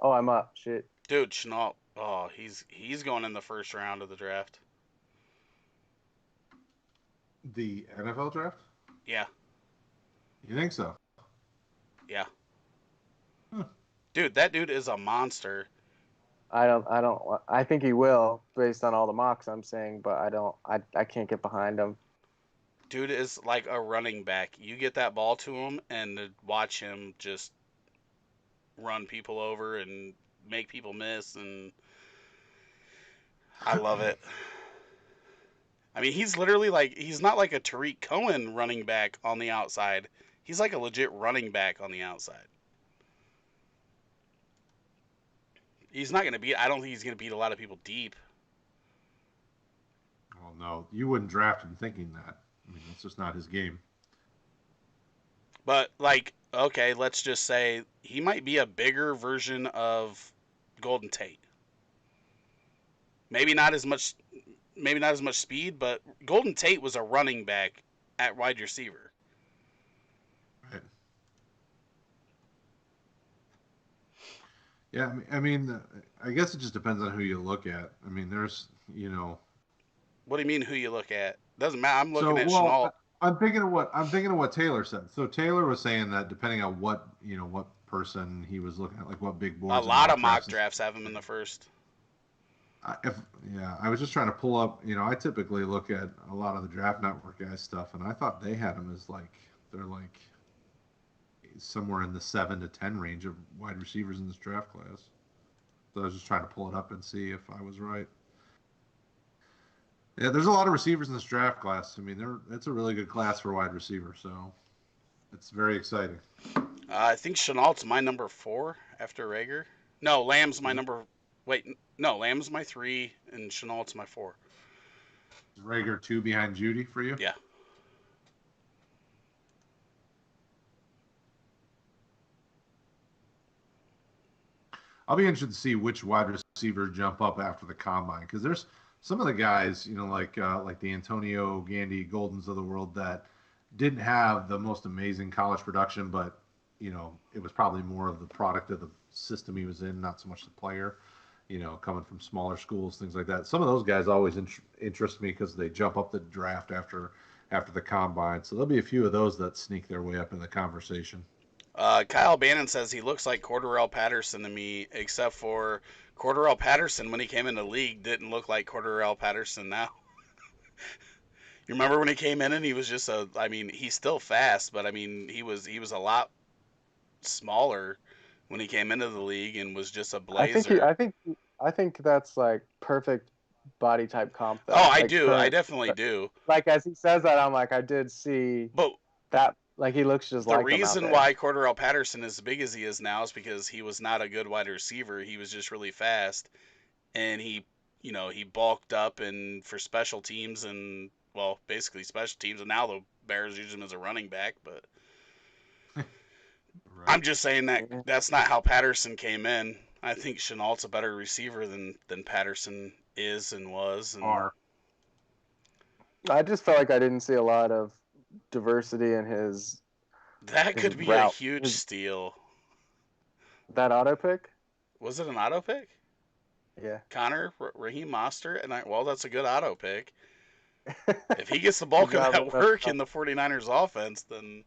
Speaker 1: Oh, I'm up. Shit.
Speaker 2: dude, Chenault. Oh, he's going in the first round of the draft.
Speaker 3: The NFL draft?
Speaker 2: Yeah,
Speaker 3: You think so?
Speaker 2: yeah,
Speaker 3: Huh.
Speaker 2: dude, that dude is a monster.
Speaker 1: I think he will based on all the mocks I'm saying, but I don't. I can't get behind him.
Speaker 2: Dude is like a running back. You get that ball to him and watch him just run people over and make people miss, and I love it. I mean, he's literally like he's not like a Tariq Cohen running back on the outside. He's like a legit running back on the outside. He's not gonna beat. I don't think he's gonna beat a lot of people deep.
Speaker 3: Well, no, you wouldn't draft him thinking that. I mean, that's just not his game.
Speaker 2: But like, okay, let's just say he might be a bigger version of Golden Tate. Maybe not as much. Maybe not as much speed, but Golden Tate was a running back at wide receiver.
Speaker 3: Right. Yeah, I guess it just depends on who you look at. I mean, there's,
Speaker 2: What do you mean? Who you look at? Doesn't matter. I'm looking
Speaker 3: so
Speaker 2: at
Speaker 3: well,
Speaker 2: Chenault.
Speaker 3: I'm thinking of what Taylor said. So Taylor was saying that depending on what person he was looking at, like what big
Speaker 2: A
Speaker 3: boards and
Speaker 2: lot of
Speaker 3: mock
Speaker 2: mock
Speaker 3: drafts.
Speaker 2: drafts have him in the first.
Speaker 3: I was just trying to pull up. I typically look at a lot of the Draft Network guys stuff, and I thought they had him as they're like somewhere in the 7 to 10 range of wide receivers in this draft class. So I was just trying to pull it up and see if I was right. Yeah, there's a lot of receivers in this draft class. I mean, it's a really good class for wide receiver, so it's very exciting.
Speaker 2: I think Chenault's my number 4 after Rager. No, Lamb's my number. Wait, no, Lamb's my 3 and Chenault's my 4.
Speaker 3: Is Rager 2 behind Judy for you?
Speaker 2: Yeah.
Speaker 3: I'll be interested to see which wide receivers jump up after the combine because there's some of the guys, like the Antonio Gandy Goldens of the world that didn't have the most amazing college production, but it was probably more of the product of the system he was in, not so much the player. coming from smaller schools, things like that. Some of those guys always interest me because they jump up the draft after the combine. So there'll be a few of those that sneak their way up in the conversation.
Speaker 2: Kyle Bannon says he looks like Cordarrelle Patterson to me, except for Cordarrelle Patterson when he came in the league didn't look like Cordarrelle Patterson now. You remember when he came in and he was just he's still fast, but he was a lot smaller when he came into the league and was just a blazer.
Speaker 1: I think that's like perfect body type comp though.
Speaker 2: Oh, I do. I definitely do.
Speaker 1: Like as he says that, I'm like, I did see that. Like he looks just like him out there.
Speaker 2: The reason why Cordarrelle Patterson is as big as he is now is because he was not a good wide receiver. He was just really fast, and he bulked up and for special teams and basically special teams. And now the Bears use him as a running back, but. Right. I'm just saying that's not how Patterson came in. I think Chenault's a better receiver than Patterson is and was. And
Speaker 1: I just felt like I didn't see a lot of diversity in his.
Speaker 2: That could be a huge steal.
Speaker 1: That auto pick?
Speaker 2: Was it an auto pick?
Speaker 1: Yeah.
Speaker 2: Connor, Raheem Mostert, and that's a good auto pick. If he gets the bulk of that work in the 49ers offense, then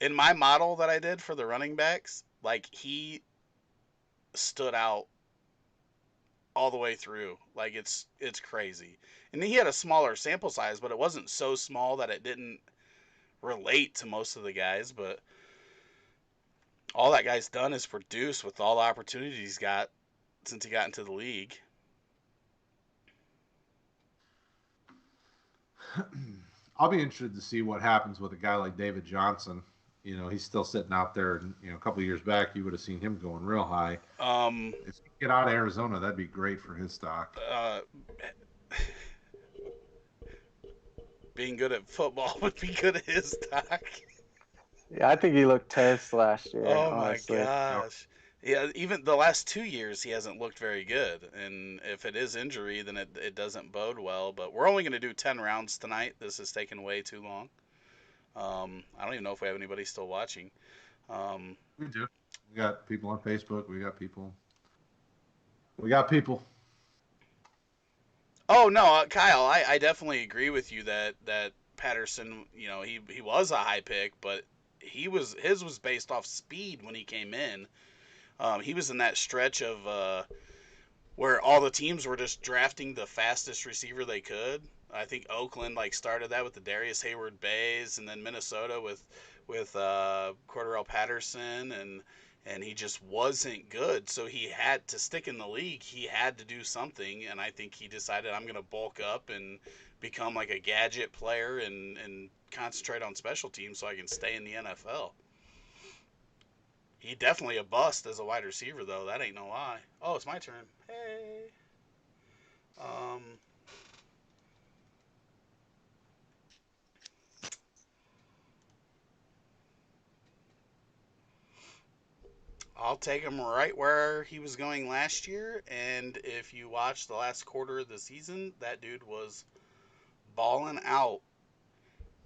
Speaker 2: in my model that I did for the running backs, like he stood out all the way through. Like it's crazy. And he had a smaller sample size, but it wasn't so small that it didn't relate to most of the guys, but all that guy's done is produce with all the opportunities he's got since he got into the league.
Speaker 3: I'll be interested to see what happens with a guy like David Johnson. He's still sitting out there. And, a couple of years back, you would have seen him going real high. If he get out of Arizona, that'd be great for his stock.
Speaker 2: Being good at football would be good at his stock.
Speaker 1: Yeah, I think he looked toast last year.
Speaker 2: Oh
Speaker 1: honestly.
Speaker 2: My gosh. Yeah, even the last 2 years he hasn't looked very good. And if it is injury, then it doesn't bode well. But we're only going to do 10 rounds tonight. This is taking way too long. I don't even know if we have anybody still watching.
Speaker 3: We do. We got people on Facebook. We got people.
Speaker 2: Oh no, Kyle, I definitely agree with you that Patterson, he was a high pick, but his was based off speed when he came in. He was in that stretch of where all the teams were just drafting the fastest receiver they could. I think Oakland started that with the Darius Hayward Bays, and then Minnesota with Cordarrelle Patterson, and he just wasn't good. So he had to stick in the league. He had to do something, and I think he decided, I'm going to bulk up and become like a gadget player and concentrate on special teams so I can stay in the NFL. He definitely a bust as a wide receiver, though. That ain't no lie. Oh, it's my turn. Hey. I'll take him right where he was going last year, and if you watch the last quarter of the season, that dude was balling out.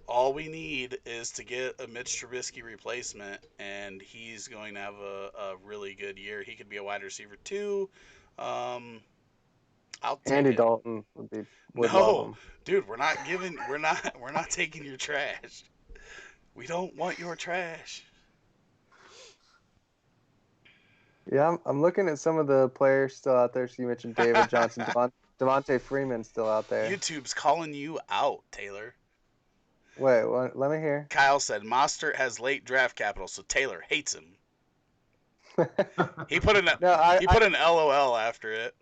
Speaker 2: All we need is to get a Mitch Trubisky replacement, and he's going to have a really good year. He could be a wide receiver too. I'll take
Speaker 1: Andy
Speaker 2: it.
Speaker 1: Dalton would love him.
Speaker 2: Dude, we're not taking your trash. We don't want your trash.
Speaker 1: Yeah, I'm looking at some of the players still out there. So you mentioned David Johnson, Devontae Freeman still out there.
Speaker 2: YouTube's calling you out, Taylor.
Speaker 1: Wait, let me hear.
Speaker 2: Kyle said Mostert has late draft capital, so Taylor hates him. He put an LOL after it.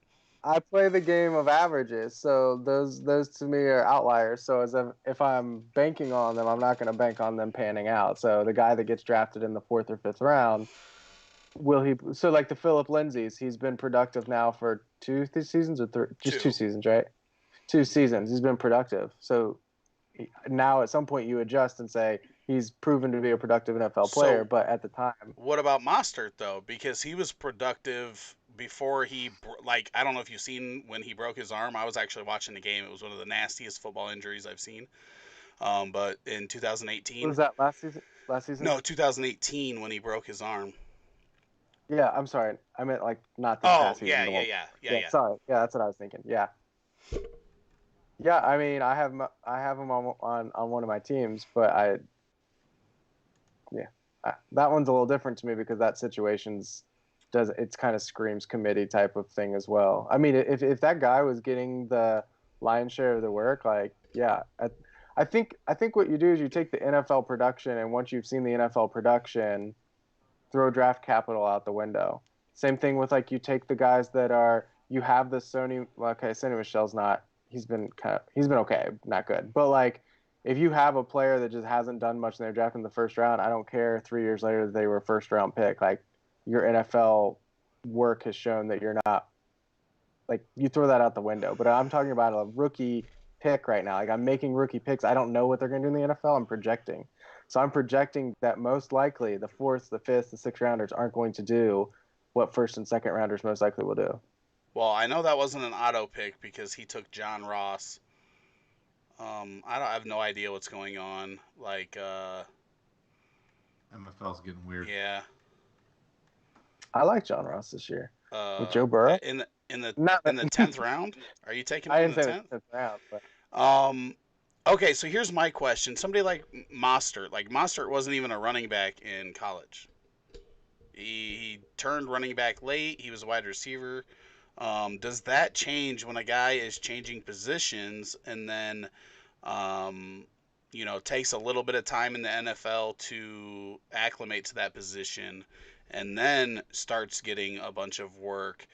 Speaker 1: I play the game of averages, so those to me are outliers. So if I'm banking on them, I'm not going to bank on them panning out. So the guy that gets drafted in the 4th or 5th round, will he? So like the Phillip Lindsays, he's been productive now for 2 seasons or 3, just 2 seasons, right? 2 seasons. He's been productive. So now at some point you adjust and say he's proven to be a productive NFL player, but at the time.
Speaker 2: What about Mostert though? Because he was productive before he I don't know if you've seen when he broke his arm. I was actually watching the game. It was one of the nastiest football injuries I've seen. But in 2018.
Speaker 1: Was that last season?
Speaker 2: No, 2018 when he broke his arm.
Speaker 1: Yeah, I'm sorry. I meant like not this
Speaker 2: Oh,
Speaker 1: past season.
Speaker 2: yeah.
Speaker 1: Sorry. Yeah, that's what I was thinking. Yeah. Yeah, I mean, I have him on one of my teams, but that one's a little different to me because that situation's it's kind of screams committee type of thing as well. I mean, if that guy was getting the lion's share of the work, like yeah, I think what you do is you take the NFL production, and once you've seen the NFL production, throw draft capital out the window. Same thing with like you take the guys that are you have the Sony. Well, okay, Sony Michel's not. He's been okay, not good. But like if you have a player that just hasn't done much in their draft in the first round, I don't care 3 years later that they were a first round pick. Like your NFL work has shown that you're not like you throw that out the window. But I'm talking about a rookie pick right now. Like I'm making rookie picks. I don't know what they're going to do in the NFL. I'm projecting. So I'm projecting that most likely the fourth, the fifth, the sixth rounders aren't going to do what first and second rounders most likely will do.
Speaker 2: Well, I know that wasn't an auto pick because he took John Ross. I have no idea what's going on. Like,
Speaker 3: MFL's getting weird.
Speaker 2: yeah.
Speaker 1: I like John Ross this year with Joe
Speaker 2: Okay.
Speaker 1: Burrow.
Speaker 2: In the
Speaker 1: Not,
Speaker 2: 10th round, are you taking
Speaker 1: I
Speaker 2: him in
Speaker 1: didn't
Speaker 2: the
Speaker 1: say
Speaker 2: 10th?
Speaker 1: the 10th round, but
Speaker 2: Okay, so here's my question. Somebody like Mostert. Like Mostert wasn't even a running back in college. He turned running back late. He was a wide receiver. Does that change when a guy is changing positions and then, um, takes a little bit of time in the NFL to acclimate to that position and then starts getting a bunch of work?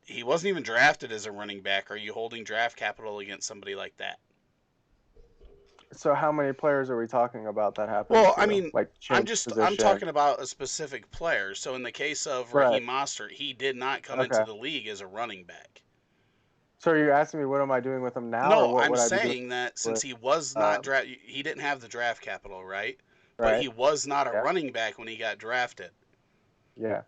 Speaker 2: He wasn't even drafted as a running back. Are you holding draft capital against somebody like that?
Speaker 1: so how many players are we talking about that happens
Speaker 2: Well, I
Speaker 1: to?
Speaker 2: mean,
Speaker 1: Like change
Speaker 2: I'm
Speaker 1: position.
Speaker 2: talking about a specific player. So in the case of
Speaker 1: Right.
Speaker 2: Raheem Mostert, he did not come into
Speaker 1: Okay.
Speaker 2: the league as a running back.
Speaker 1: So are you asking me what am I doing with him now, or
Speaker 2: No,
Speaker 1: what
Speaker 2: I'm
Speaker 1: would I be doing
Speaker 2: saying that since
Speaker 1: with?
Speaker 2: he was not
Speaker 1: Um,
Speaker 2: draft, he didn't have the draft capital, right? But
Speaker 1: right.
Speaker 2: he was not a
Speaker 1: Yeah.
Speaker 2: running back when he got drafted.
Speaker 1: Yeah.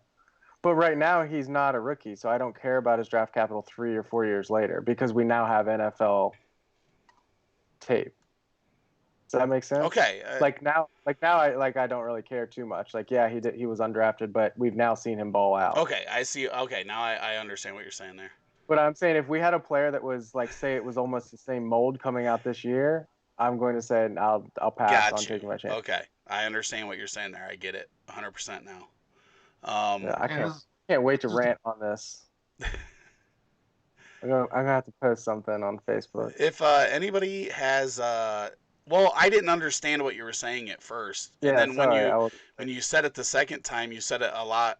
Speaker 1: But right now he's not a rookie, so I don't care about his draft capital 3 or 4 years later because we now have NFL tape. Does that make sense?
Speaker 2: Okay,
Speaker 1: I don't really care too much. Like yeah, he was undrafted, but we've now seen him ball out.
Speaker 2: okay, I see. Okay, now I understand what you're saying there.
Speaker 1: But I'm saying if we had a player that was like say it was almost the same mold coming out this year, I'm going to say I'll pass on
Speaker 2: Got you.
Speaker 1: taking my chance.
Speaker 2: Okay, I understand what you're saying there. I get it 100% now.
Speaker 1: Yeah, I
Speaker 3: Man,
Speaker 1: can't wait to
Speaker 3: this is-
Speaker 1: rant on this. I'm gonna have to post something on Facebook.
Speaker 2: If anybody has, well, I didn't understand what you were saying at first, and
Speaker 1: Yeah,
Speaker 2: then when
Speaker 1: sorry.
Speaker 2: you said it the second time, you said it a lot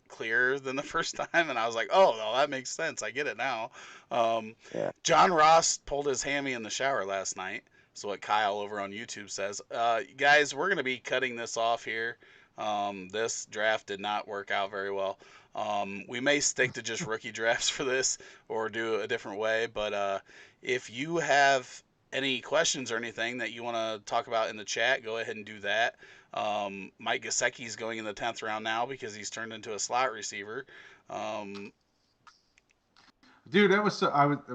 Speaker 2: clearer than the first time, and I was like, oh, well, that makes sense. I get it now.
Speaker 1: Yeah.
Speaker 2: John Ross pulled his hammy in the shower last night. That's what Kyle over on YouTube says. Guys, we're gonna be cutting this off here. This draft did not work out very well. We may stick to just rookie drafts for this or do a different way, but if you have any questions or anything that you want to talk about in the chat, go ahead and do that. Mike Gesicki is going in the 10th round now because he's turned into a slot receiver.
Speaker 3: Dude, that was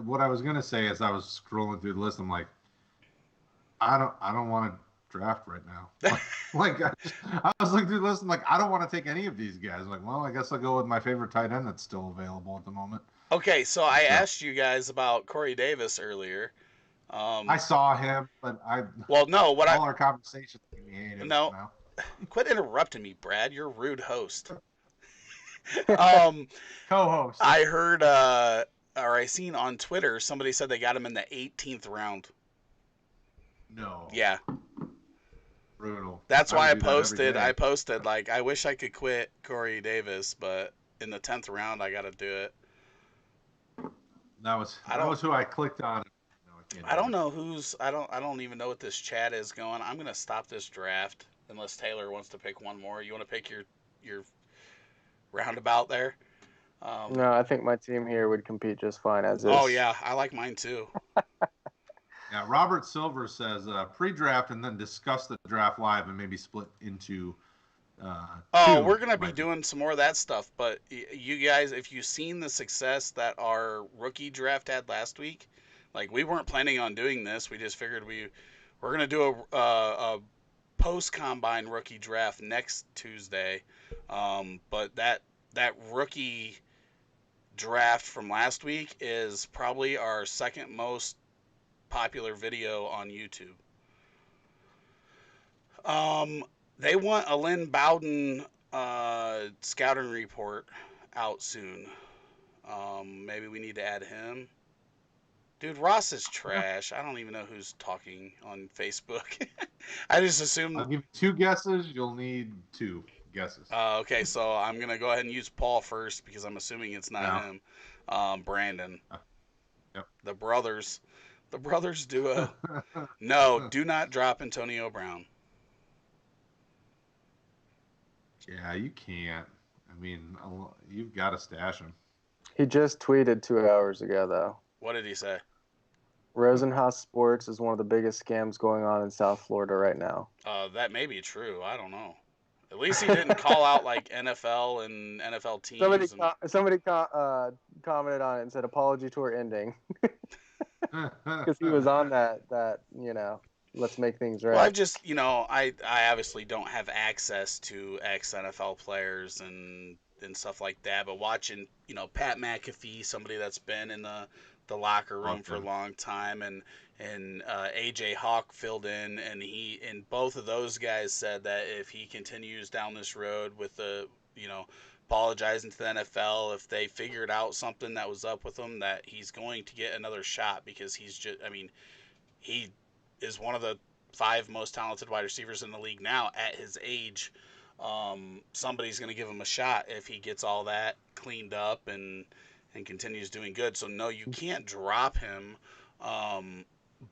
Speaker 3: what I was gonna say as I was scrolling through the list. I'm like, I don't want to draft right now. I was looking through the list. I'm like, I don't want to take any of these guys. I'm like, well, I guess I'll go with my favorite tight end that's still available at the moment.
Speaker 2: Okay, so I asked you guys about Corey Davis earlier.
Speaker 3: I saw him, but our conversation made me hate him.
Speaker 2: No, quit interrupting me, Brad. You're a rude host.
Speaker 3: Co-host.
Speaker 2: I heard, or I seen on Twitter, somebody said they got him in the 18th round.
Speaker 3: No.
Speaker 2: Yeah.
Speaker 3: Brutal.
Speaker 2: That's why I posted like, I wish I could quit Corey Davis, but in the 10th round, I got to do it.
Speaker 3: That was who I clicked on. No,
Speaker 2: I don't know I don't even know what this chat is going. I'm going to stop this draft unless Taylor wants to pick one more. You want to pick your roundabout there?
Speaker 1: No, I think my team here would compete just fine as is.
Speaker 2: Oh, yeah. I like mine, too.
Speaker 3: Yeah, Robert Silver says pre-draft and then discuss the draft live and maybe split into
Speaker 2: we're going to be doing some more of that stuff. But you guys, if you've seen the success that our rookie draft had last week, like we weren't planning on doing this. We just figured we're going to do a post-combine rookie draft next Tuesday. But that rookie draft from last week is probably our second most popular video on YouTube. They want a Lynn Bowden scouting report out soon. Maybe we need to add him. Dude, Ross is trash. I don't even know who's talking on Facebook. I just assumed.
Speaker 3: I'll give you 2 guesses. You'll need 2 guesses.
Speaker 2: Okay, so I'm gonna go ahead and use Paul first because I'm assuming it's not him. Brandon.
Speaker 3: Yep.
Speaker 2: The brothers duo. No, do not drop Antonio Brown.
Speaker 3: Yeah, you can't. I mean, you've got to stash him.
Speaker 1: He just tweeted 2 hours ago, though.
Speaker 2: What did he say?
Speaker 1: Rosenhaus Sports is one of the biggest scams going on in South Florida right now.
Speaker 2: That may be true. I don't know. At least he didn't call out like NFL and NFL teams.
Speaker 1: Somebody commented on it and said apology tour ending because he was on that let's make things right.
Speaker 2: Well, I've just I obviously don't have access to ex-NFL players and stuff like that, but watching Pat McAfee, somebody that's been in the locker room for a long time, and AJ Hawk filled in, and both of those guys said that if he continues down this road with the apologizing to the NFL, if they figured out something that was up with him, that he's going to get another shot because he is one of the 5 most talented wide receivers in the league now at his age. Somebody's going to give him a shot if he gets all that cleaned up and continues doing good. So no, you can't drop him.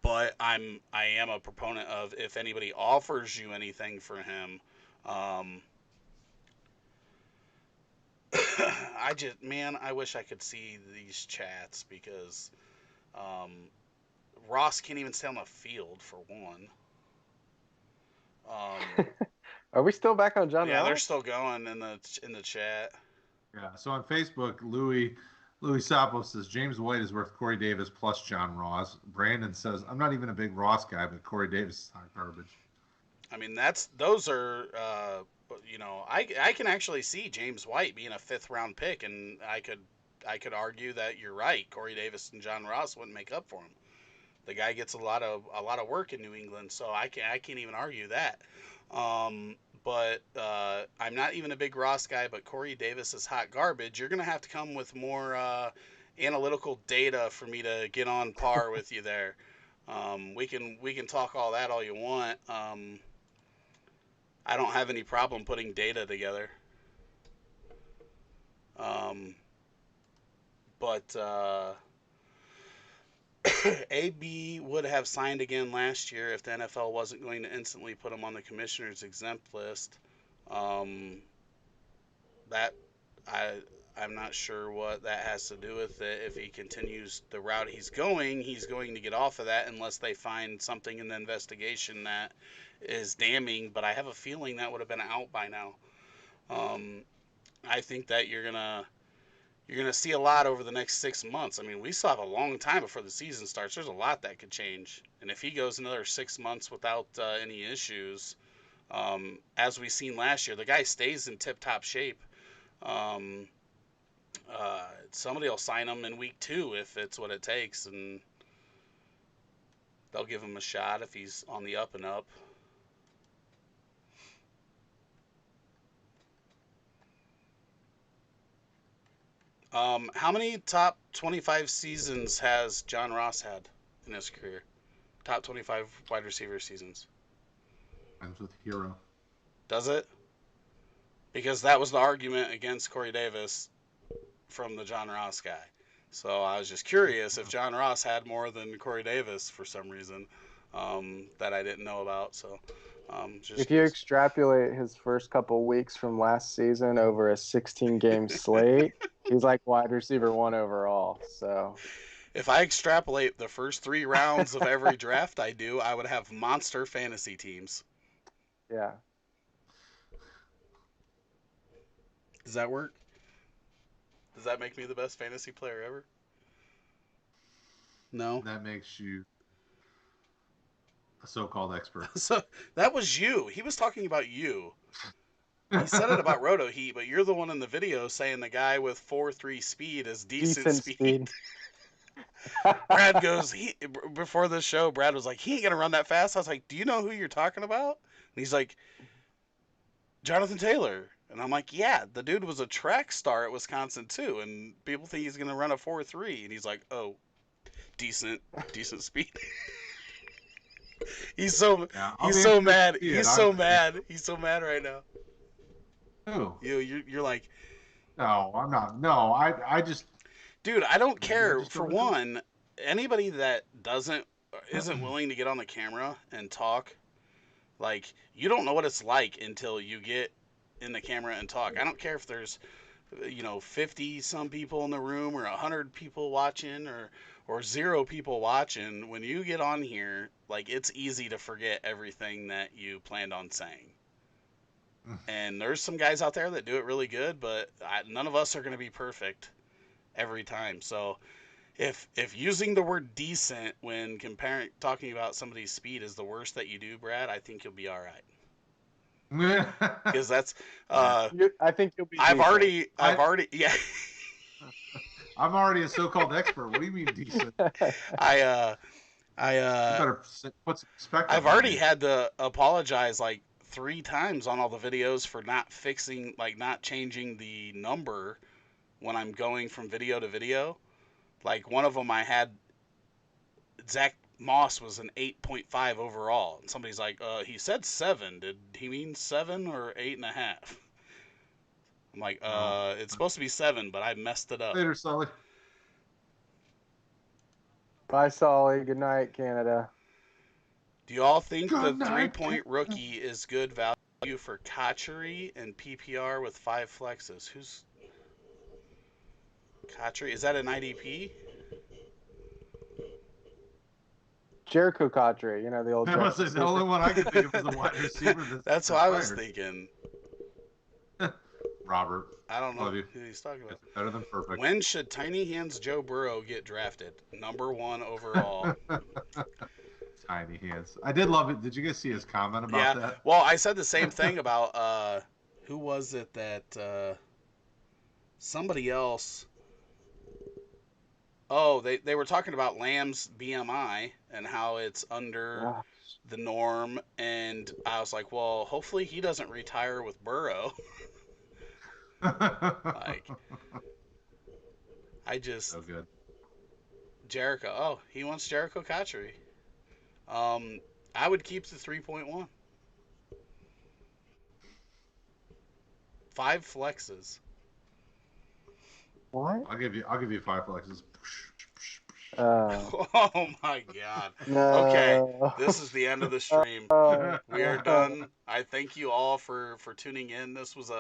Speaker 2: But I am a proponent of, if anybody offers you anything for him, I wish I could see these chats because Ross can't even stay on the field for one.
Speaker 1: Are we still back on John Ross?
Speaker 2: Yeah, they're still going in the chat.
Speaker 3: Yeah, so on Facebook, Louis Sapo says James White is worth Corey Davis plus John Ross. Brandon says I'm not even a big Ross guy, but Corey Davis is hot garbage.
Speaker 2: I mean, those are I can actually see James White being a 5th round pick, and I could argue that you're right. Corey Davis and John Ross wouldn't make up for him. The guy gets a lot of work in New England, so I can't even argue that. But I'm not even a big Ross guy, but Corey Davis is hot garbage. You're gonna have to come with more analytical data for me to get on par with you there. We can talk all that all you want. I don't have any problem putting data together. But AB would have signed again last year if the NFL wasn't going to instantly put him on the commissioner's exempt list. I'm not sure what that has to do with it. If he continues the route he's going to get off of that unless they find something in the investigation that is damning. But I have a feeling that would have been out by now. I think that you're gonna see a lot over the next 6 months. I mean, we still have a long time before the season starts. There's a lot that could change. And if he goes another 6 months without any issues, as we seen last year, the guy stays in tip-top shape. Somebody will sign him in week 2 if it's what it takes, and they'll give him a shot if he's on the up and up. How many top 25 seasons has John Ross had in his career? Top 25 wide receiver seasons.
Speaker 3: Ends with Hero.
Speaker 2: Does it? Because that was the argument against Corey Davis from the John Ross guy. So I was just curious if John Ross had more than Corey Davis for some reason that I didn't know about. So
Speaker 1: if you extrapolate his first couple weeks from last season over a 16-game slate, he's like wide receiver 1 overall. So
Speaker 2: if I extrapolate the first 3 rounds of every draft I do, I would have monster fantasy teams.
Speaker 1: Yeah.
Speaker 2: Does that work? Does that make me the best fantasy player ever? No.
Speaker 3: That makes you a so-called expert.
Speaker 2: So that was you. He was talking about you. He said it about RotoHeat, but you're the one in the video saying the guy with 4.3 speed is decent speed. Brad goes, before the show, Brad was like, he ain't going to run that fast. I was like, do you know who you're talking about? And he's like, Jonathan Taylor. And I'm like, yeah, the dude was a track star at Wisconsin too, and people think he's going to run a 4.3. And he's like, oh, decent speed. He's so mad. He's so mad. He's so mad right now.
Speaker 3: Who?
Speaker 2: You're like,
Speaker 3: no, I'm not. No, I just,
Speaker 2: dude, I don't care. For one, anybody that isn't willing to get on the camera and talk, like, you don't know what it's like until you get in the camera and talk. I don't care if there's 50 some people in the room or 100 people watching or 0 people watching. When you get on here, like, it's easy to forget everything that you planned on saying. And there's some guys out there that do it really good, but none of us are going to be perfect every time. So if using the word decent when talking about somebody's speed is the worst that you do, Brad, I think you'll be all right. Because that's
Speaker 1: I think you'll be
Speaker 2: I've already yeah.
Speaker 3: I'm already a so-called expert. What do you mean decent? You better put some respect.
Speaker 2: I've already had to apologize like 3 times on all the videos for not changing the number when I'm going from video to video. Like, one of them I had Zach Moss was an 8.5 overall, and somebody's like, he said 7. Did he mean 7 or 8.5? I'm like, it's supposed to be 7, but I messed it up.
Speaker 3: Later, Sully.
Speaker 1: Bye, Sully. Good night, Canada.
Speaker 2: Do you all think the 3-point rookie is good value for Kotchery and PPR with 5 flexes? Who's Kotchery? Is that an IDP?
Speaker 1: Jericho Kotchery, the old.
Speaker 3: That was the only one I could think of as a wide receiver.
Speaker 2: That's what I was thinking.
Speaker 3: Robert.
Speaker 2: I don't know who he's talking about.
Speaker 3: It's better than perfect.
Speaker 2: When should Tiny Hands Joe Burrow get drafted? Number 1 overall.
Speaker 3: Tiny Hands. I did love it. Did you guys see his comment about that?
Speaker 2: Well, I said the same thing about who was it that somebody else. Oh, they were talking about Lamb's BMI and how it's under the norm, and I was like, well, hopefully he doesn't retire with Burrow. Like, I just
Speaker 3: so good.
Speaker 2: Jericho. Oh, he wants Jericho Kotchery. I would keep the 3.1. 5 flexes.
Speaker 1: What?
Speaker 3: I'll give you 5 flexes.
Speaker 2: Oh my God.
Speaker 1: No.
Speaker 2: Okay, this is the end of the stream. We are done. I thank you all for tuning in. This was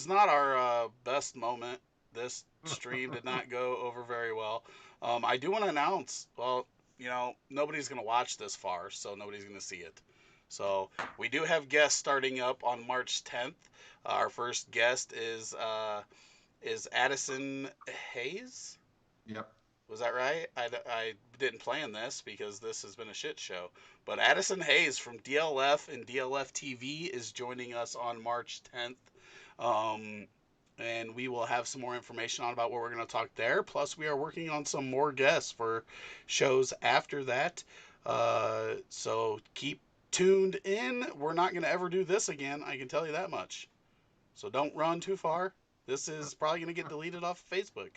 Speaker 2: not our best moment. This stream did not go over very well. I do want to announce, well, nobody's going to watch this far, so nobody's going to see it. So we do have guests starting up on March 10th. Our first guest is Addison Hayes.
Speaker 3: Yep.
Speaker 2: Was that right? I didn't plan this because this has been a shit show. But Addison Hayes from DLF and DLF TV is joining us on March 10th. And we will have some more information on about what we're going to talk there. Plus, we are working on some more guests for shows after that. So keep tuned in. We're not going to ever do this again. I can tell you that much. So don't run too far. This is probably going to get deleted off of Facebook.